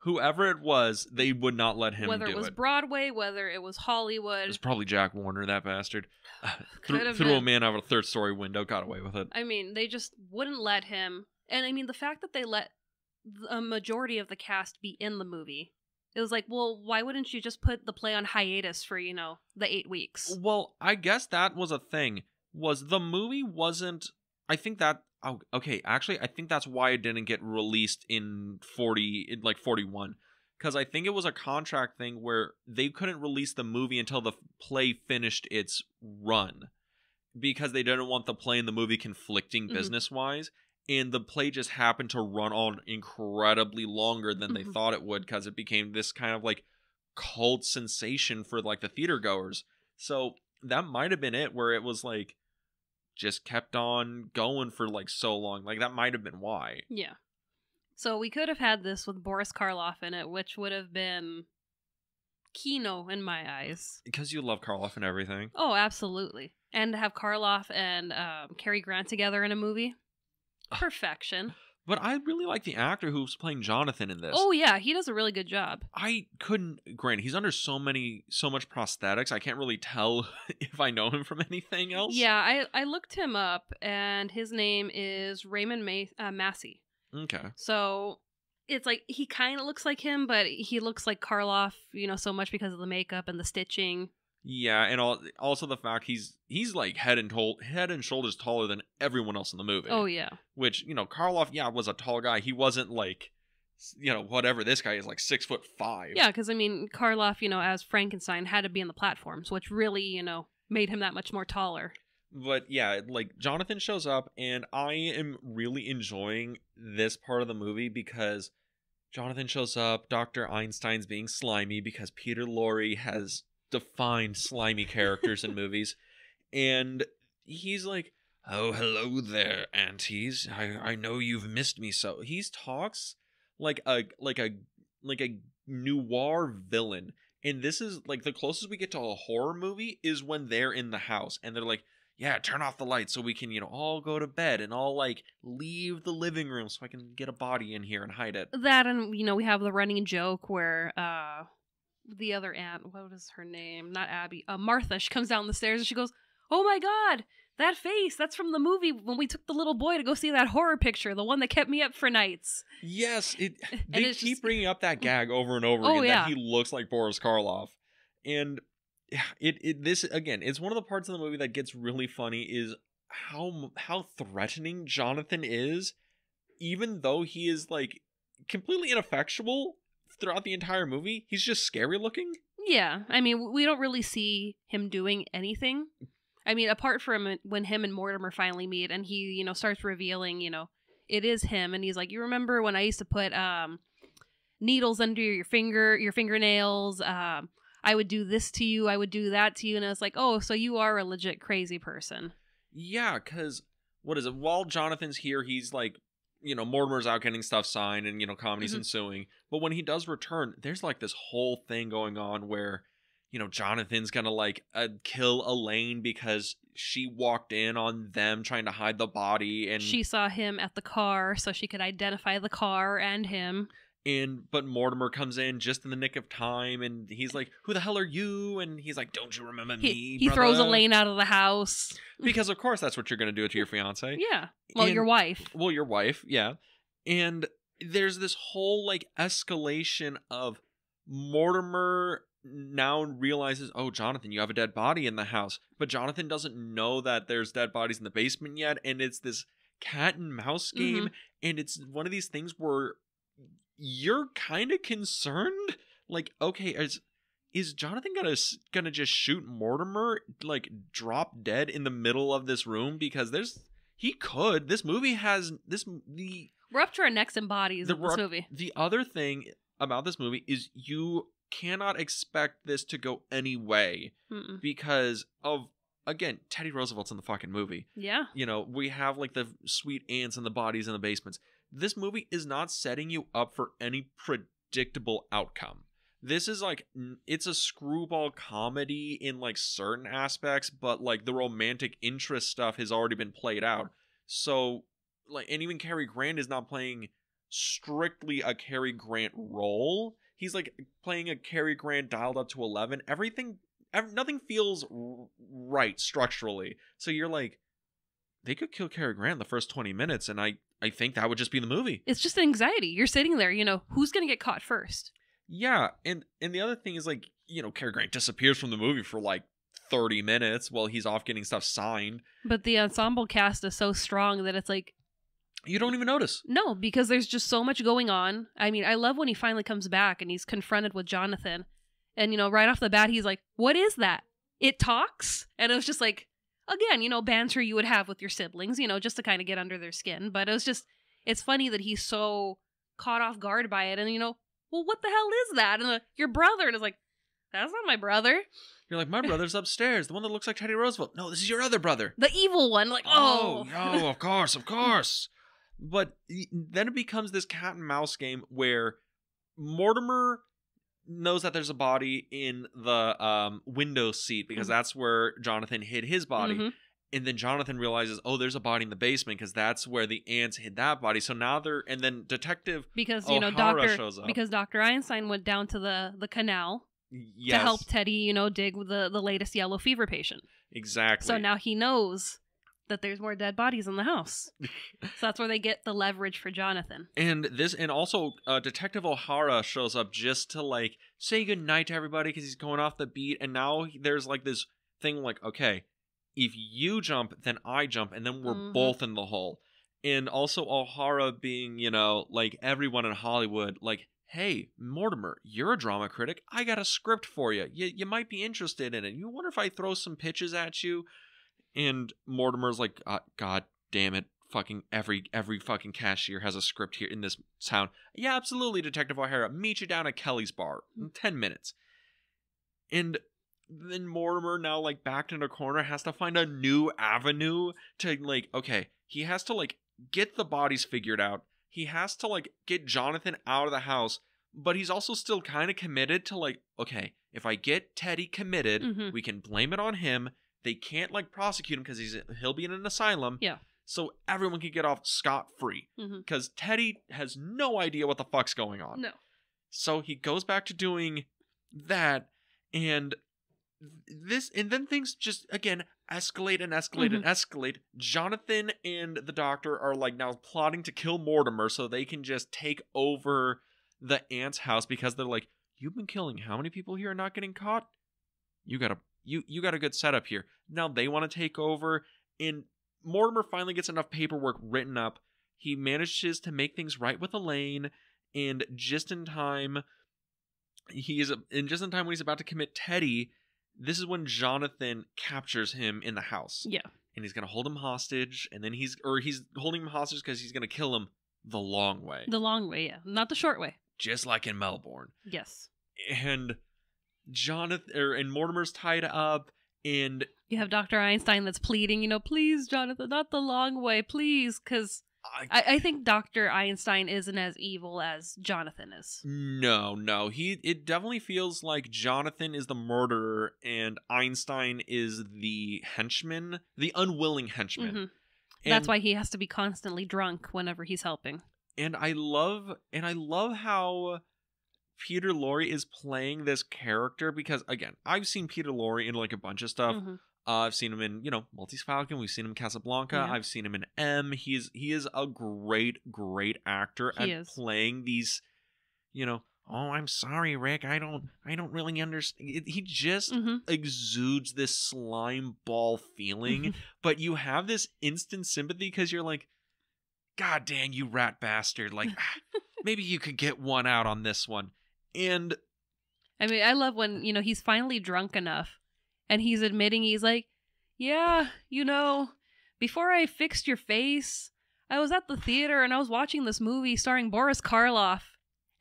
whoever it was, they would not let him do it. Whether it was Broadway, whether it was Hollywood. It was probably Jack Warner, that bastard. Threw a man out of a third-story window, got away with it. I mean, they just wouldn't let him. And I mean, the fact that they let a majority of the cast be in the movie, it was like, well, why wouldn't you just put the play on hiatus for, the 8 weeks? Well, I guess that was a thing. Was the movie wasn't... I think that... Oh, okay, actually, I think that's why it didn't get released in 41. Because I think it was a contract thing where they couldn't release the movie until the play finished its run. Because they didn't want the play and the movie conflicting business-wise. And the play just happened to run on incredibly longer than they thought it would, because it became this kind of like cult sensation for like the theater goers. So that might have been it, where it was like just kept on going for like so long. Like that might have been why. Yeah. So we could have had this with Boris Karloff in it, which would have been Kino in my eyes. Because you love Karloff and everything. Oh, absolutely. And to have Karloff and Cary Grant together in a movie. Perfection. But I really like the actor who's playing Jonathan in this. Oh yeah, he does a really good job. I couldn't... Granted, he's under so much prosthetics, I can't really tell if I know him from anything else. Yeah, I looked him up, and his name is Raymond Massey. Okay. So it's like, he kind of looks like him, but he looks like Karloff, so much because of the makeup and the stitching. Yeah, and also the fact he's like head and shoulders taller than everyone else in the movie. Oh yeah. Which, Karloff, was a tall guy. He wasn't like, whatever this guy is, like 6'5". Yeah, because I mean, Karloff, as Frankenstein, had to be in the platforms, which really, made him that much more taller. But yeah, like Jonathan shows up, and I am really enjoying this part of the movie because Jonathan shows up. Dr. Einstein's being slimy because Peter Lorre has defined slimy characters in movies, and he's like, "Oh, hello there, aunties. I know you've missed me." So he talks like a noir villain, and this is like the closest we get to a horror movie is when they're in the house and they're like, "Yeah, turn off the lights so we can all go to bed and all like leave the living room so I can get a body in here and hide it." That, and we have the running joke where the other aunt, what was her name? Not Abby. Martha. She comes down the stairs and she goes, "Oh my God, that face! That's from the movie when we took the little boy to go see that horror picture, the one that kept me up for nights." Yes, they keep bringing up that gag over and over again. That he looks like Boris Karloff, and this again, it's one of the parts of the movie that gets really funny is how threatening Jonathan is, even though he is like completely ineffectual. Throughout the entire movie, he's just scary looking. Yeah, I mean, we don't really see him doing anything. I mean, apart from when him and Mortimer finally meet, and he, starts revealing, it is him, and he's like, "You remember when I used to put needles under your fingernails? I would do this to you, I would do that to you," and I was like, "Oh, so you are a legit crazy person." Yeah, because what is it? While Jonathan's here, he's like, Mortimer's out getting stuff signed and, Comedies ensuing. But when he does return, there's like this whole thing going on where, Jonathan's gonna like kill Elaine because she walked in on them trying to hide the body. And she saw him at the car so she could identify the car and him. But Mortimer comes in just in the nick of time, and he's like, "Who the hell are you?" And he's like, "Don't you remember me, He throws Elaine out of the house. Because of course that's what you're going to do to your fiancé. Yeah. Well, your wife. Well, your wife, yeah. And there's this whole like escalation of Mortimer now realizes, "Oh, Jonathan, you have a dead body in the house." But Jonathan doesn't know that there's dead bodies in the basement yet, and it's this cat and mouse game, and it's one of these things where you're kind of concerned, like, okay, is Jonathan gonna just shoot Mortimer, like drop dead in the middle of this room? Because he could. This movie has we're up to our necks in bodies in this movie. The other thing about this movie is you cannot expect this to go any way because of again, Teddy Roosevelt's in the fucking movie. Yeah. You know, we have like the sweet aunts and the bodies in the basements. This movie is not setting you up for any predictable outcome. This is like, it's a screwball comedy in like certain aspects, but like the romantic interest stuff has already been played out. So, like, and even Cary Grant is not playing strictly a Cary Grant role. He's like playing a Cary Grant dialed up to 11. Nothing feels right structurally. So you're like, they could kill Cary Grant in the first 20 minutes, and I think that would just be the movie. It's just anxiety. You're sitting there, you know, who's going to get caught first? Yeah, and the other thing is, like, you know, Cary Grant disappears from the movie for like 30 minutes while he's off getting stuff signed. But the ensemble cast is so strong that it's like, you don't even notice. No, because there's just so much going on. I mean, I love when he finally comes back and he's confronted with Jonathan. And, you know, right off the bat, he's like, what is that? It talks? And it was just like, again, you know, banter you would have with your siblings, you know, just to kind of get under their skin. But it was just, it's funny that he's so caught off guard by it. And, you know, well, what the hell is that? And your brother. And it's like, that's not my brother. You're like, my brother's upstairs. The one that looks like Teddy Roosevelt. No, this is your other brother. The evil one. Like, oh. No, of course, of course. But then it becomes this cat and mouse game where Mortimer knows that there's a body in the window seat because that's where Jonathan hid his body. Mm-hmm. And then Jonathan realizes, oh, there's a body in the basement because that's where the ants hid that body. So now and then Detective O'Hara shows up. Because Dr. Einstein went down to the canal to help Teddy, you know, dig the latest yellow fever patient. Exactly. So now he knows that there's more dead bodies in the house. So that's where they get the leverage for Jonathan. And also Detective O'Hara shows up just to like say goodnight to everybody because he's going off the beat. And now there's like this thing like, okay, if you jump, then I jump, and then we're both in the hole. And also O'Hara being, you know, like everyone in Hollywood, like, hey, Mortimer, you're a drama critic. I got a script for you. You might be interested in it. You wonder if I throw some pitches at you? And Mortimer's like, God damn it. Fucking every fucking cashier has a script here in this town. Yeah, absolutely, Detective O'Hara. Meet you down at Kelly's bar in 10 minutes. And then Mortimer, now like backed in a corner, has to find a new avenue to like, okay, he has to like get the bodies figured out. He has to like get Jonathan out of the house, but he's also still kind of committed to like, okay, if I get Teddy committed, we can blame it on him. They can't like prosecute him because he'll be in an asylum. Yeah. So everyone can get off scot-free because Teddy has no idea what the fuck's going on. No. So he goes back to doing that, and then things just again escalate and escalate and escalate. Jonathan and the doctor are like now plotting to kill Mortimer so they can just take over the aunt's house because they're like, you've been killing how many people here and not getting caught? You got a good setup here. Now they want to take over, and Mortimer finally gets enough paperwork written up. He manages to make things right with Elaine, and just in time when he's about to commit Teddy, this is when Jonathan captures him in the house. Yeah. And he's going to hold him hostage, and then he's holding him hostage because he's going to kill him the long way. The long way, yeah. Not the short way. Just like in Melbourne. Yes. And and Mortimer's tied up, and you have Dr. Einstein that's pleading, you know, please, Jonathan, not the long way, please, because I think Dr. Einstein isn't as evil as Jonathan is. No. It definitely feels like Jonathan is the murderer and Einstein is the henchman, the unwilling henchman. That's why he has to be constantly drunk whenever he's helping. And I love how Peter Lorre is playing this character because, again, I've seen Peter Lorre in like a bunch of stuff. I've seen him in, you know, Maltese Falcon. We've seen him in Casablanca. Yeah. I've seen him in M. He is a great actor at playing these, you know, oh, I'm sorry, Rick. I don't really understand. He just exudes this slime ball feeling, but you have this instant sympathy because you're like, God dang, you rat bastard. Like, maybe you could get one out on this one. And I mean, I love when, you know, he's finally drunk enough and he's admitting, he's like, yeah, you know, before I fixed your face, I was at the theater and I was watching this movie starring Boris Karloff.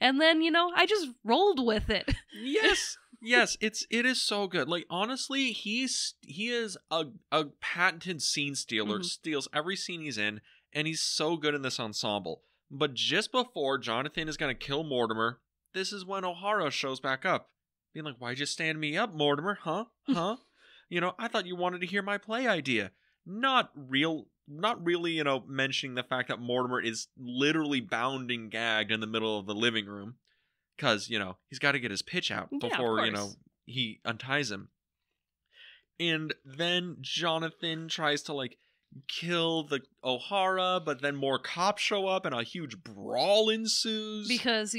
And then, you know, I just rolled with it. Yes. Yes, it is so good. Like, honestly, he is a patented scene stealer. Mhm. Steals every scene he's in, and he's so good in this ensemble. But just before Jonathan is gonna kill Mortimer, this is when O'Hara shows back up, being like, "Why'd you stand me up, Mortimer? Huh? Huh? I thought you wanted to hear my play idea." Not really, mentioning the fact that Mortimer is literally bound and gagged in the middle of the living room. Because, he's got to get his pitch out before, he unties him. And then Jonathan tries to, kill the O'Hara, but then more cops show up and a huge brawl ensues. Because,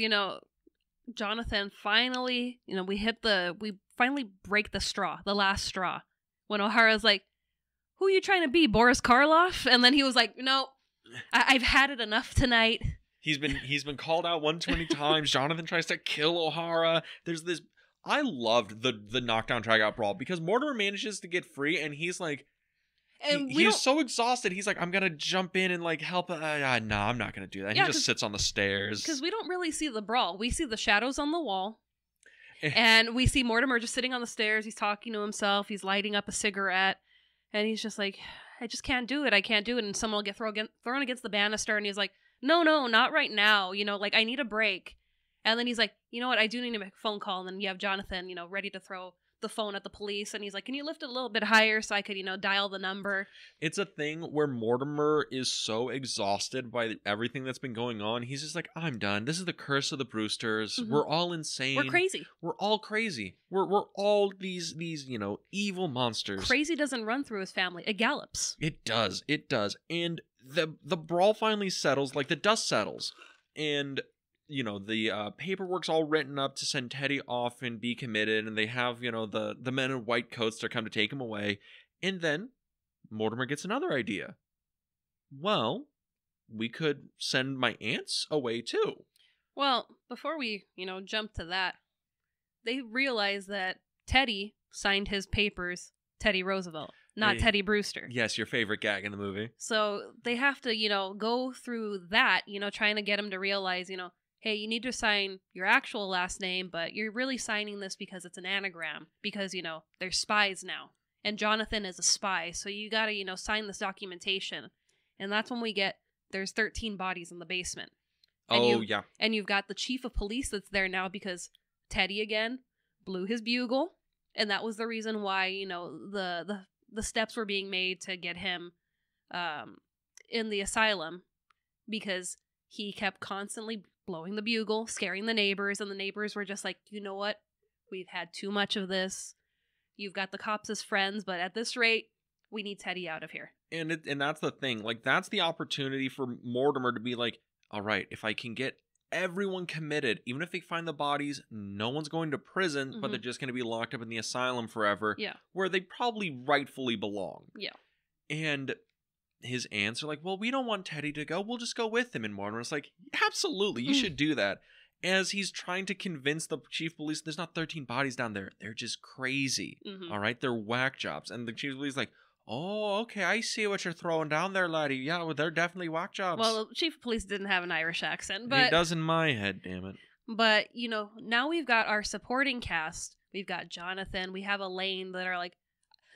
Jonathan finally, we finally break the last straw. When O'Hara's like, "Who are you trying to be, Boris Karloff?" And then he was like, "No, I've had it enough tonight." He's been called out 120 times. Jonathan tries to kill O'Hara. There's this. I loved the knockdown drag-out brawl because Mortimer manages to get free, and he's like, he's so exhausted. He's like, "I'm gonna jump in and help." No, I'm not gonna do that. Yeah, he just sits on the stairs because we don't really see the brawl. We see the shadows on the wall, and we see Mortimer just sitting on the stairs. He's talking to himself. He's lighting up a cigarette, and he's just like, "I just can't do it. I can't do it." And someone will get thrown against the banister, and he's like, No, not right now. I need a break. And then he's like, "You know what? I do need to make a phone call." And then you have Jonathan, ready to throw the phone at the police. And he's like, "Can you lift it a little bit higher so I could, dial the number?" It's a thing where Mortimer is so exhausted by everything that's been going on. He's just like, "I'm done. This is the curse of the Brewsters. Mm-hmm. We're all insane. We're crazy. We're all crazy. We're all these evil monsters." Crazy doesn't run through his family. It gallops. It does. And the brawl finally settles, the dust settles. And, the paperwork's all written up to send Teddy off and be committed. And they have, the men in white coats to come to take him away. And then Mortimer gets another idea. Well, we could send my aunts away too. Well, before we, jump to that, they realize that Teddy signed his papers Teddy Roosevelt, not Teddy Brewster. Yes, your favorite gag in the movie. So they have to, go through that, trying to get him to realize, hey, you need to sign your actual last name, but you're really signing this because it's an anagram, because, they're spies now. And Jonathan is a spy, so you gotta, sign this documentation. And that's when there's 13 bodies in the basement. And yeah. And you've got the chief of police that's there now because Teddy, again, blew his bugle. And that was the reason why, the steps were being made to get him in the asylum, because he kept constantly blowing the bugle, scaring the neighbors, and the neighbors were just like, "You know what? We've had too much of this. You've got the cops as friends, but at this rate, we need Teddy out of here." And that's the thing. That's the opportunity for Mortimer to be like, "All right, if I can get everyone committed, even if they find the bodies, no one's going to prison, but they're just going to be locked up in the asylum forever, where they probably rightfully belong." Yeah. And his aunts are like, "Well, we don't want Teddy to go. We'll just go with him." And Mortimer's like, "Absolutely, you should do that." As he's trying to convince the chief of police, there's not 13 bodies down there. They're just crazy. All right? They're whack jobs. And the chief of police is like, "Oh, okay, I see what you're throwing down there, laddie. Yeah, well, they're definitely whack jobs." Well, the chief of police didn't have an Irish accent, but... He does in my head, damn it. But, now we've got our supporting cast. We've got Jonathan. We have Elaine that are like,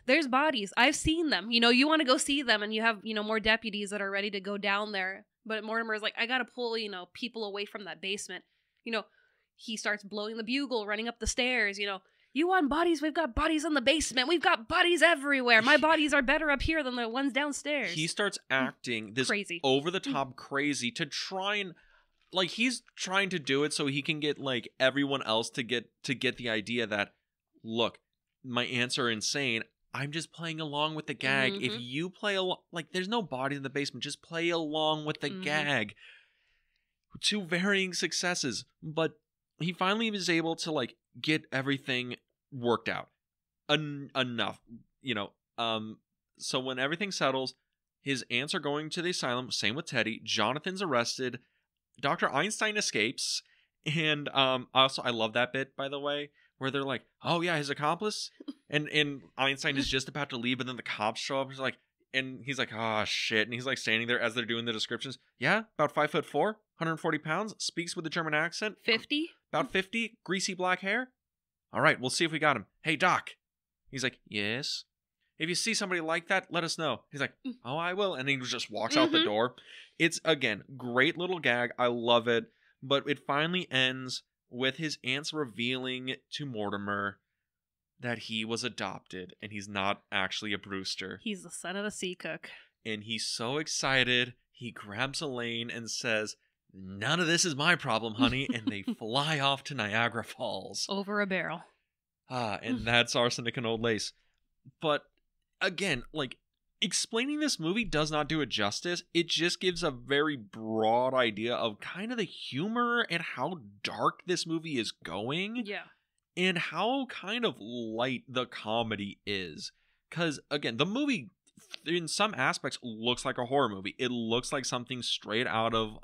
"There's bodies. I've seen them. You want to go see them." And you have, more deputies that are ready to go down there. But Mortimer's like, "I got to pull, people away from that basement." He starts blowing the bugle, running up the stairs, "You want bodies? We've got bodies in the basement. We've got bodies everywhere. My bodies are better up here than the ones downstairs." He starts acting this crazy, over-the-top crazy to try and, he's trying to do it so he can get, everyone else to get the idea that, look, my aunts are insane. I'm just playing along with the gag. If you play along, there's no bodies in the basement. Just play along with the gag. Two varying successes, but he finally was able to get everything worked out enough, so when everything settles, his aunts are going to the asylum. Same with Teddy. Jonathan's arrested. Dr. Einstein escapes, and also I love that bit, by the way, where they're like, "Oh yeah, his accomplice," and Einstein is just about to leave, but then the cops show up. And he's like, "Oh shit," and he's standing there as they're doing the descriptions. "Yeah, about 5'4", 140 pounds, speaks with a German accent. 50? About 50, greasy black hair. All right, we'll see if we got him. Hey, Doc. He's like, yes. If you see somebody like that, let us know. He's like, oh, I will. And he just walks out the door. It's, again, great little gag. I love it. But it finally ends with his aunts revealing to Mortimer that he was adopted and he's not actually a Brewster. He's the son of a sea cook. And he's so excited, he grabs Elaine and says, none of this is my problem, honey. And they fly off to Niagara Falls. Over a barrel. And that's Arsenic and Old Lace. But again, like, explaining this movie does not do it justice. It just gives a very broad idea of kind of the humor and how dark this movie is going. Yeah. And how kind of light the comedy is. Because, again, the movie, in some aspects, looks like a horror movie. It looks like something straight out of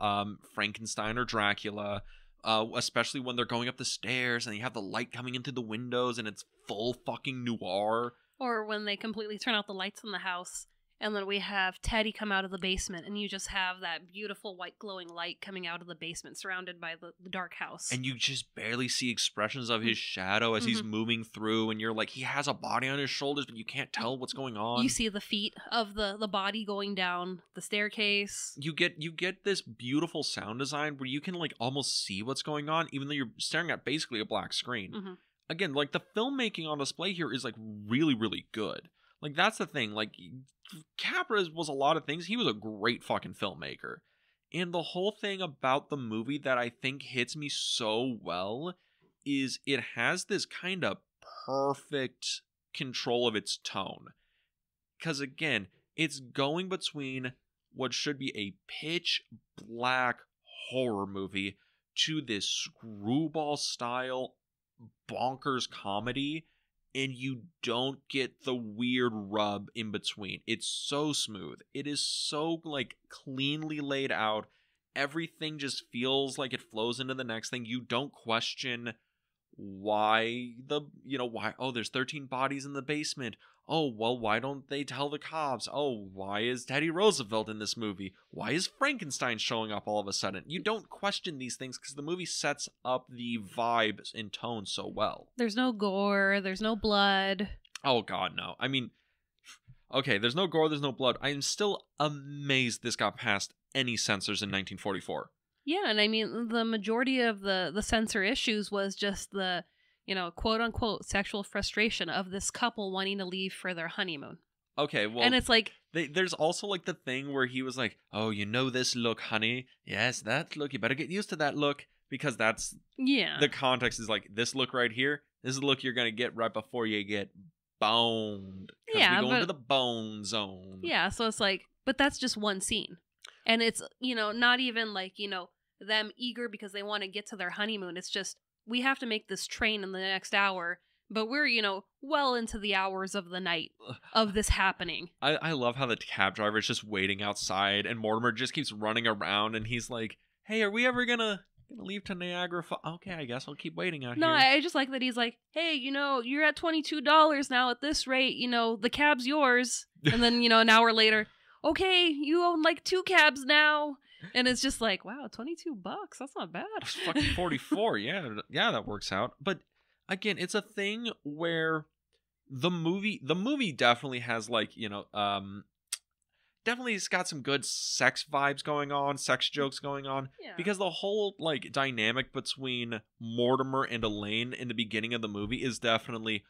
Frankenstein or Dracula. Especially when they're going up the stairs and you have the light coming in through the windows and it's full fucking noir. Or when they completely turn out the lights in the house and then we have Teddy come out of the basement and you just have that beautiful white glowing light coming out of the basement surrounded by the dark house. And you just barely see expressions of his shadow as he's moving through, and you're like, he has a body on his shoulders, but you can't tell what's going on. You see the feet of the body going down the staircase. You get this beautiful sound design where you can like almost see what's going on, even though you're staring at basically a black screen. Again, like the filmmaking on display here is like really, really good. Like that's the thing. Like Capra was a lot of things. He was a great fucking filmmaker. And the whole thing about the movie that I think hits me so well is it has this kind of perfect control of its tone. Because again, it's going between what should be a pitch black horror movie to this screwball style bonkers comedy, and you don't get the weird rub in between. It's so smooth. It is so like cleanly laid out. Everything just feels like it flows into the next thing. You don't question why there's 13 bodies in the basement. Oh, well, why don't they tell the cops? Oh, why is Teddy Roosevelt in this movie? Why is Frankenstein showing up all of a sudden? You don't question these things because the movie sets up the vibes and tone so well. There's no gore. There's no blood. Oh, God, no. I mean, okay, there's no gore, there's no blood. I am still amazed this got past any censors in 1944. Yeah, and I mean, the majority of the censor issues was just the, quote-unquote sexual frustration of this couple wanting to leave for their honeymoon. Okay, well... And it's like... there's also, like, the thing where he was like, oh, you know this look, honey? Yes, that look. You better get used to that look. Because that's... Yeah. The context is like, this look right here, this is the look you're going to get right before you get boned. Yeah, we go into the bone zone. Yeah, so it's like... But that's just one scene. And it's, not even like, them eager because they want to get to their honeymoon. It's just, we have to make this train in the next hour, but we're, well into the hours of the night of this happening. I love how the cab driver is just waiting outside and Mortimer just keeps running around and he's like, hey, are we ever gonna leave to Niagara Falls? Okay, I guess I'll keep waiting out here. No, I just like that he's like, hey, you're at $22 now at this rate, the cab's yours. And then, an hour later, okay, you own like 2 cabs now. And it's just like, wow, $22. That's not bad. It's fucking 44. Yeah, that works out. But again, it's a thing where the movie definitely has like, definitely it's got some good sex vibes going on, sex jokes going on. Yeah. Because the whole like dynamic between Mortimer and Elaine in the beginning of the movie is definitely,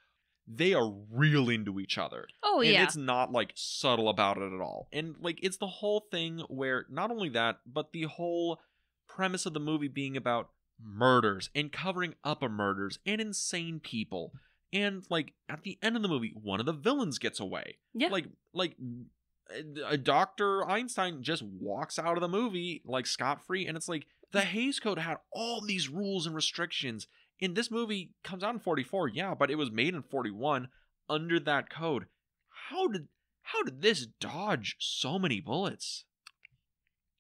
they are real into each other. Oh, yeah. And it's not, like, subtle about it at all. And, like, it's the whole thing where, not only that, but the whole premise of the movie being about murders and covering up of murders and insane people. And, like, at the end of the movie, one of the villains gets away. Yeah. Like Dr. Einstein just walks out of the movie, like, scot-free. And it's like, the Hays Code had all these rules and restrictions. And this movie comes out in 44, yeah, but it was made in 41 under that code. How did this dodge so many bullets?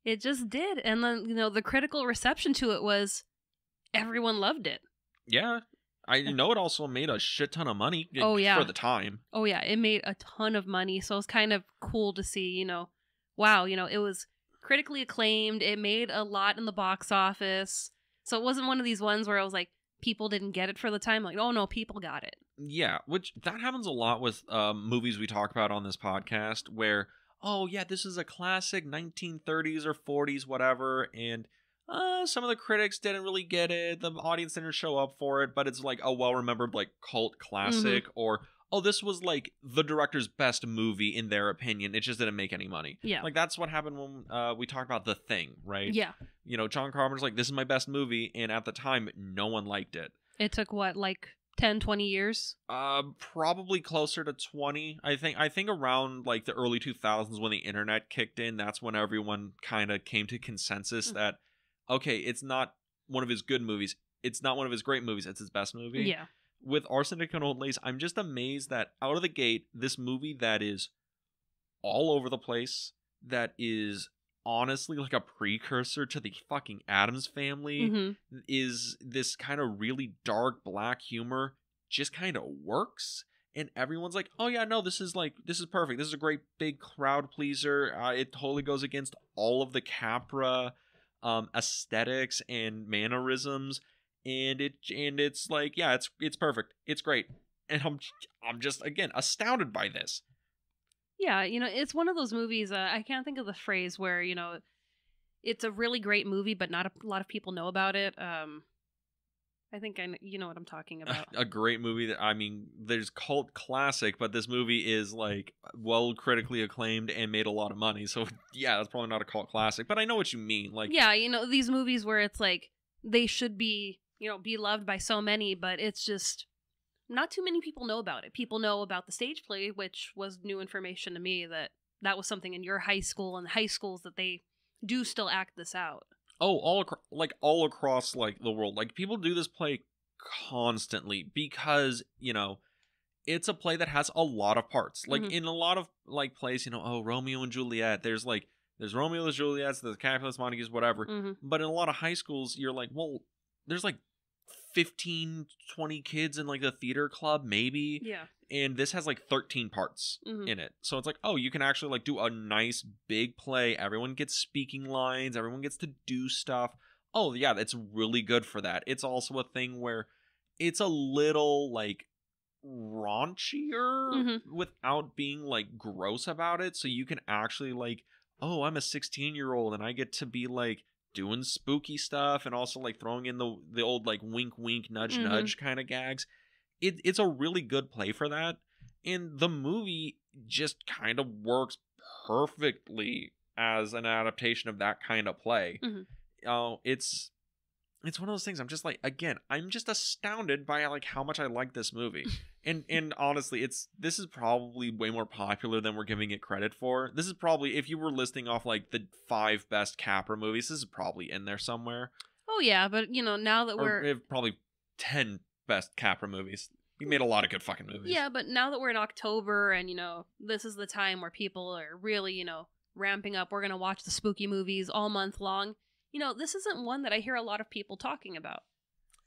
It just did. And then, the critical reception to it was everyone loved it. Yeah. I know it also made a shit ton of money for the time. Oh, yeah. It made a ton of money. So it's kind of cool to see, wow, it was critically acclaimed. It made a lot in the box office. So it wasn't one of these ones where I was like, people didn't get it for the time. Like, oh no, people got it. Yeah, which that happens a lot with movies we talk about on this podcast where, oh yeah, this is a classic 1930s or 40s, whatever, and some of the critics didn't really get it, the audience didn't show up for it, but it's like a well-remembered like cult classic, or oh, this was like the director's best movie in their opinion, it just didn't make any money. Yeah. Like that's what happened when we talked about The Thing, right? Yeah. You know, John Carpenter's like, this is my best movie, and at the time, no one liked it. It took what, like 10, 20 years? Probably closer to 20. I think around like the early 2000s when the internet kicked in, that's when everyone kind of came to consensus that, okay, it's not one of his good movies. It's not one of his great movies. It's his best movie. Yeah. With Arsenic and Old Lace, I'm just amazed that out of the gate, this movie that is all over the place, that is honestly like a precursor to the fucking Addams Family, is this kind of really dark black humor, just kind of works. And everyone's like, oh yeah, no, this is perfect. This is a great big crowd pleaser. It totally goes against all of the Capra aesthetics and mannerisms. And it's like, yeah, it's perfect. It's great. And I'm just, again, astounded by this. Yeah, you know, it's one of those movies, I can't think of the phrase where, you know, it's a really great movie, but not a lot of people know about it. I think you know what I'm talking about. A great movie that, I mean, there's cult classic, but this movie is like well critically acclaimed and made a lot of money. So yeah, that's probably not a cult classic, but I know what you mean. Like, yeah, you know, these movies where it's like they should be, you know, be loved by so many, but it's just not too many people know about it. People know about the stage play, which was new information to me, that was something in your high school and high schools that they do still act this out. Oh, all across like the world. Like people do this play constantly because, you know, it's a play that has a lot of parts. Like in a lot of like plays, you know, oh, Romeo and Juliet, there's Romeo, there's Juliet, there's Capulets, Montagues, whatever. But in a lot of high schools, you're like, well, there's like 15, 20 kids in like the theater club, maybe. Yeah. And this has like 13 parts in it. So it's like, oh, you can actually like do a nice big play. Everyone gets speaking lines. Everyone gets to do stuff. Oh, yeah, it's really good for that. It's also a thing where it's a little like raunchier without being like gross about it. So you can actually like, oh, I'm a 16-year-old and I get to be like doing spooky stuff and also like throwing in the old like wink wink nudge nudge kind of gags. It's a really good play for that, and the movie just kind of works perfectly as an adaptation of that kind of play. It's one of those things. I'm just like, again, I'm just astounded by like how much I like this movie. And honestly, this is probably way more popular than we're giving it credit for. This is probably, if you were listing off like the 5 best Capra movies, this is probably in there somewhere. Oh yeah, but you know, now that we're probably 10 best Capra movies. We made a lot of good fucking movies. Yeah, but now that we're in October and, you know, this is the time where people are really, you know, ramping up. We're going to watch the spooky movies all month long. You know, this isn't one that I hear a lot of people talking about.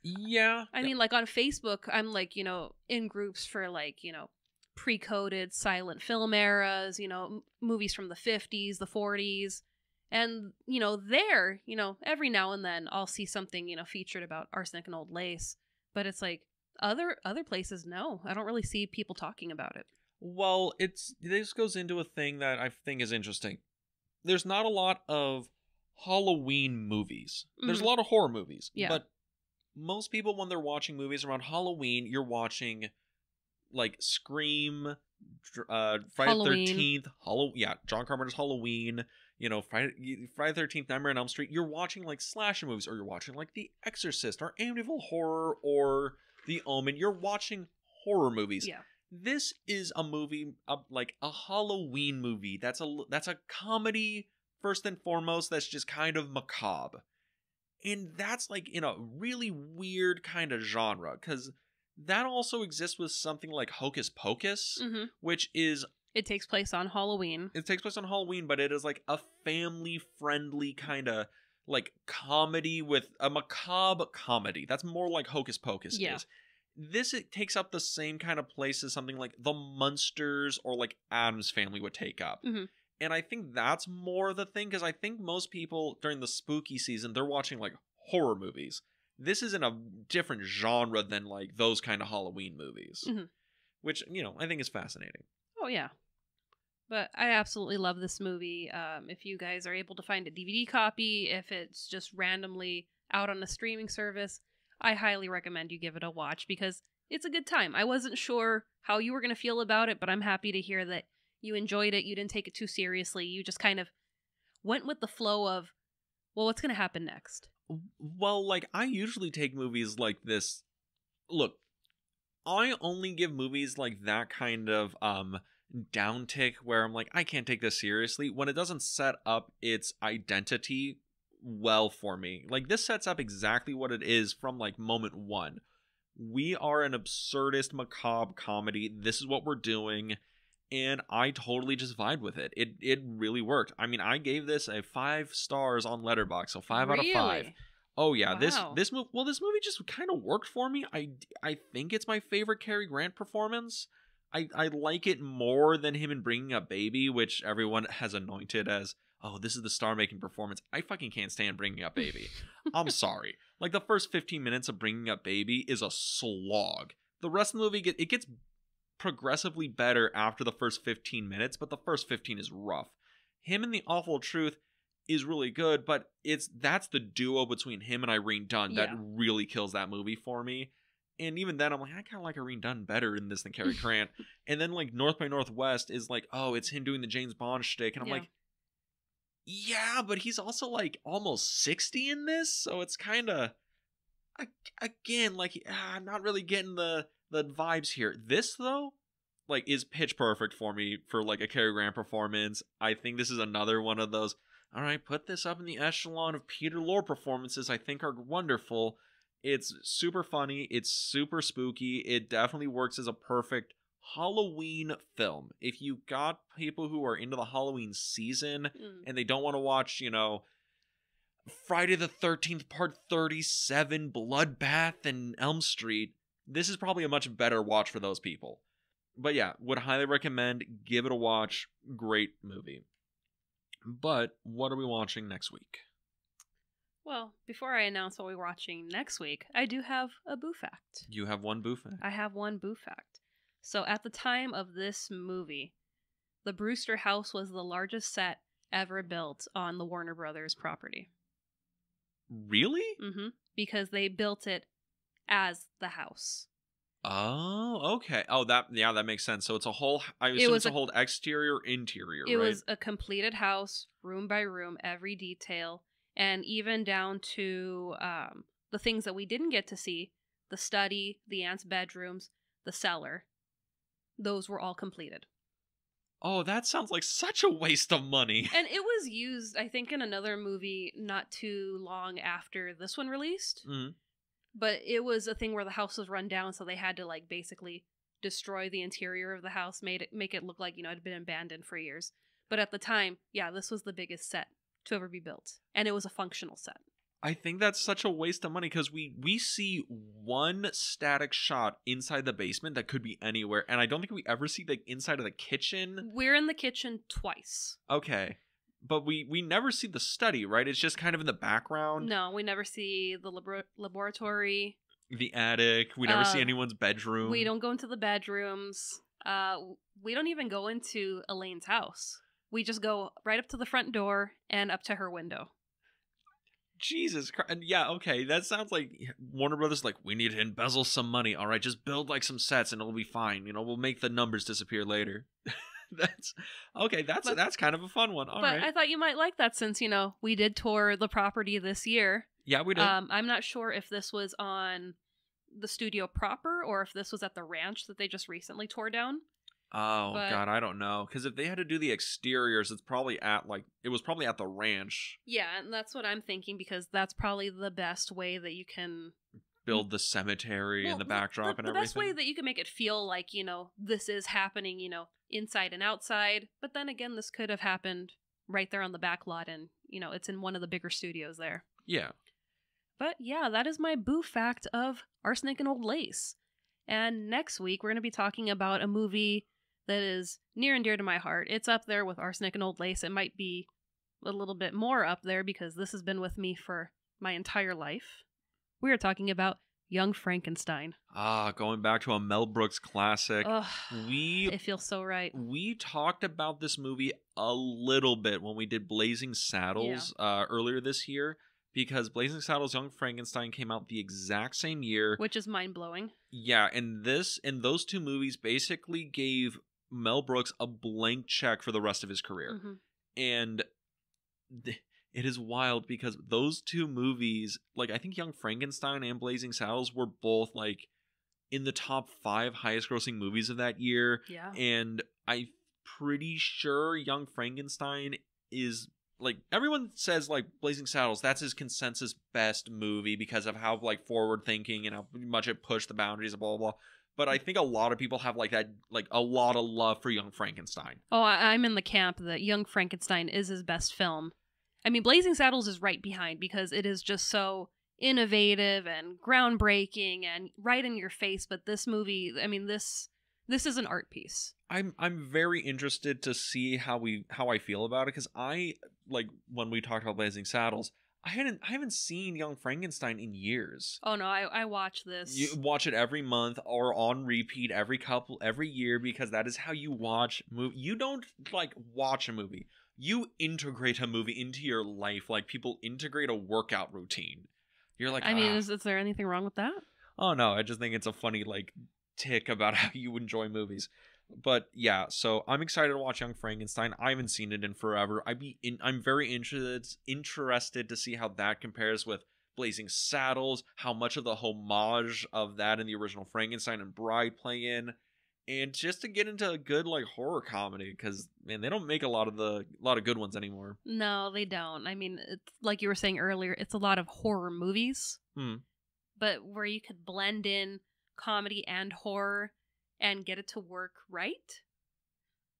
Yeah. I mean, like on Facebook, I'm like, you know, in groups for like, you know, pre-coded silent film eras, you know, movies from the 50s, the 40s. And, you know, there, you know, every now and then I'll see something, you know, featured about Arsenic and Old Lace. But it's like, other places, no. I don't really see people talking about it. Well, this goes into a thing that I think is interesting. There's not a lot of Halloween movies. There's a lot of horror movies. Yeah. But most people, when they're watching movies around Halloween, you're watching like Scream, Friday the 13th, John Carpenter's Halloween, you know, Friday the 13th, Nightmare on Elm Street. You're watching like slasher movies, or you're watching like The Exorcist, or Amityville Horror, or The Omen. You're watching horror movies. Yeah. This is a movie, like a Halloween movie. That's a comedy first and foremost. That's just kind of macabre, and that's like in a really weird kind of genre, because that also exists with something like Hocus Pocus, which is it takes place on Halloween. It takes place on Halloween, but it is like a family friendly kind of like comedy with a macabre comedy. That's more like Hocus Pocus is. This, it takes up the same kind of place as something like The Munsters or like Addams Family would take up. And I think that's more the thing, because I think most people during the spooky season, they're watching like horror movies. this is in a different genre than like those kind of Halloween movies, which, you know, I think is fascinating. Oh, yeah. But I absolutely love this movie. If you guys are able to find a DVD copy, if it's just randomly out on a streaming service, I highly recommend you give it a watch because it's a good time. I wasn't sure how you were going to feel about it, but I'm happy to hear that you enjoyed it. You didn't take it too seriously. You just kind of went with the flow of, well, what's going to happen next? Well, like, I usually take movies like this. Look, I only give movies like that kind of downtick where I'm like, I can't take this seriously when it doesn't set up its identity well for me. Like, this sets up exactly what it is from like moment one. We are an absurdist, macabre comedy. This is what we're doing. And I totally just vibed with it. It really worked. I mean, I gave this a 5 stars on Letterboxd, so 5 out of 5. Oh yeah, wow. this movie just kind of worked for me. I think it's my favorite Cary Grant performance. I like it more than him in Bringing Up Baby, which everyone has anointed as, oh, this is the star-making performance. I fucking can't stand Bringing Up Baby. I'm sorry. Like, the first 15 minutes of Bringing Up Baby is a slog. The rest of the movie, it gets progressively better after the first 15 minutes, but the first 15 is rough. Him in The Awful Truth is really good, but that's the duo between him and Irene Dunne that really kills that movie for me. And even then, I'm like, I kind of like Irene Dunne better in this than Cary Grant. And then, like, North by Northwest is like, oh, it's him doing the James Bond shtick. And I'm like, yeah, but he's also, like, almost 60 in this. So it's kind of, again, like, I'm not really getting the vibes here. This, though, like, is pitch perfect for me for, like, a Cary Grant performance. I think this is another one of those, all right, put this up in the echelon of Peter Lorre performances I think are wonderful. It's super funny. It's super spooky. It definitely works as a perfect Halloween film. If you got people who are into the Halloween season and they don't want to watch, you know, Friday the 13th Part 37, Bloodbath, and Elm Street, this is probably a much better watch for those people. But yeah, would highly recommend. Give it a watch. Great movie. But what are we watching next week? Well, before I announce what we're watching next week, I do have a boo fact. You have one boo fact. I have one boo fact. So at the time of this movie, the Brewster house was the largest set ever built on the Warner Brothers property. Really? Mm-hmm. Because they built it as the house. Oh, okay. Oh, that makes sense. So it's a whole, I assume it's a whole exterior, interior, right? It was a completed house, room by room, every detail, and even down to the things that we didn't get to see, the study, the aunt's bedrooms, the cellar. Those were all completed. Oh, that sounds like such a waste of money. And it was used, I think, in another movie not too long after this one released. Mm-hmm. But it was a thing where the house was run down, so they had to, like, basically destroy the interior of the house, make it look like, you know, it had been abandoned for years. But at the time, yeah, this was the biggest set to ever be built. And it was a functional set. I think that's such a waste of money because we see one static shot inside the basement that could be anywhere, and I don't think we ever see the inside of the kitchen. We're in the kitchen twice. Okay. But we never see the study, right? It's just kind of in the background. No, we never see the laboratory. The attic. We never see anyone's bedroom. We don't go into the bedrooms. We don't even go into Elaine's house. We just go right up to the front door and up to her window. Jesus Christ. And yeah, okay. That sounds like Warner Brothers like, we need to embezzle some money. All right, just build like some sets and it'll be fine. You know, we'll make the numbers disappear later. That's okay. That's kind of a fun one. All right. I thought you might like that since, you know, we did tour the property this year. Yeah, we did. I'm not sure if this was on the studio proper or if this was at the ranch that they just recently tore down. Oh, God, I don't know. Because if they had to do the exteriors, it was probably at the ranch. Yeah, and that's what I'm thinking because that's probably the best way that you can build the cemetery and the backdrop and everything. The best way that you can make it feel like, you know, this is happening, you know, inside and outside. But then again, this could have happened right there on the back lot and, you know, it's in one of the bigger studios there. Yeah. But yeah, that is my boo fact of Arsenic and Old Lace. And next week, we're going to be talking about a movie that is near and dear to my heart. It's up there with Arsenic and Old Lace. It might be a little bit more up there because this has been with me for my entire life. We are talking about Young Frankenstein. Going back to a Mel Brooks classic. Ugh, it feels so right. We talked about this movie a little bit when we did Blazing Saddles earlier this year, because Blazing Saddles, Young Frankenstein came out the exact same year. Which is mind-blowing. Yeah, and those two movies basically gave Mel Brooks a blank check for the rest of his career. Mm-hmm. And it is wild because those two movies, like I think Young Frankenstein and Blazing Saddles were both like in the top 5 highest grossing movies of that year. Yeah. And I'm pretty sure Young Frankenstein is, like, everyone says like Blazing Saddles, that's his consensus best movie because of how like forward thinking and how much it pushed the boundaries and blah blah blah. But I think a lot of people have like that, like a lot of love for Young Frankenstein. Oh, I'm in the camp that Young Frankenstein is his best film. I mean, Blazing Saddles is right behind because it is just so innovative and groundbreaking and right in your face. But this movie, I mean, this is an art piece. I'm very interested to see how I feel about it, because I, like, when we talked about Blazing Saddles, I haven't seen Young Frankenstein in years. Oh no, I watch this. You watch it every month or on repeat every year, because that is how you watch movie. You don't like watch a movie. You integrate a movie into your life like people integrate a workout routine. You're like, I mean, is there anything wrong with that? Oh no, I just think it's a funny like tick about how you enjoy movies. But yeah, so I'm excited to watch Young Frankenstein. I haven't seen it in forever. I'm very interested to see how that compares with Blazing Saddles, how much of the homage of that and the original Frankenstein and Bride play in, and just to get into a good like horror comedy, because man, they don't make a lot of good ones anymore. No, they don't. I mean, it's like you were saying earlier, it's a lot of horror movies, but where you could blend in comedy and horror and get it to work right.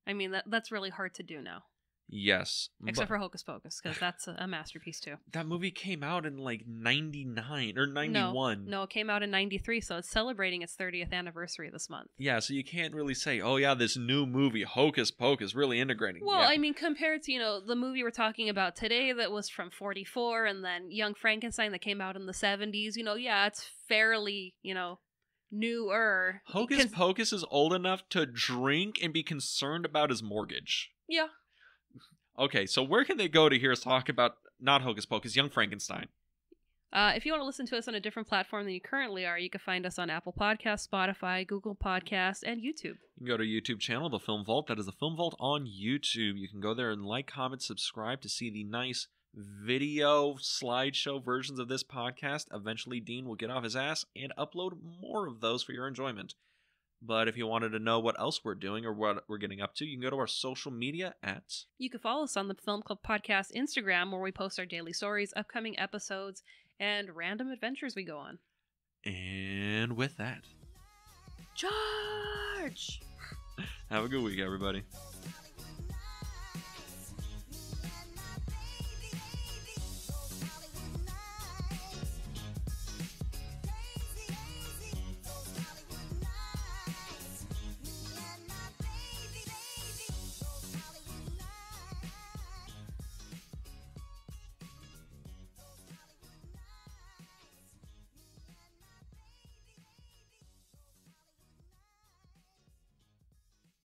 I mean, that's really hard to do now. Yes. Except for Hocus Pocus, because that's a masterpiece too. That movie came out in like 99 or 91. No, it came out in 93, so it's celebrating its 30th anniversary this month. Yeah, so you can't really say, oh yeah, this new movie, Hocus Pocus, really integrating. Well, yeah. I mean, compared to, the movie we're talking about today that was from 44, and then Young Frankenstein that came out in the 70s, yeah, it's fairly, newer. Hocus Pocus is old enough to drink and be concerned about his mortgage. Yeah. Okay, so where can they go to hear us talk about, not Hocus Pocus, Young Frankenstein? If you want to listen to us on a different platform than you currently are, you can find us on Apple Podcasts, Spotify, Google Podcasts, and YouTube. You can go to our YouTube channel, The Film Vault. That is The Film Vault on YouTube. You can go there and like, comment, subscribe to see the nice video slideshow versions of this podcast. Eventually, Dean will get off his ass and upload more of those for your enjoyment. But if you wanted to know what else we're doing or what we're getting up to, you can go to our social media at... You can follow us on the Film Club Podcast Instagram, where we post our daily stories, upcoming episodes, and random adventures we go on. And with that... Charge! Have a good week, everybody.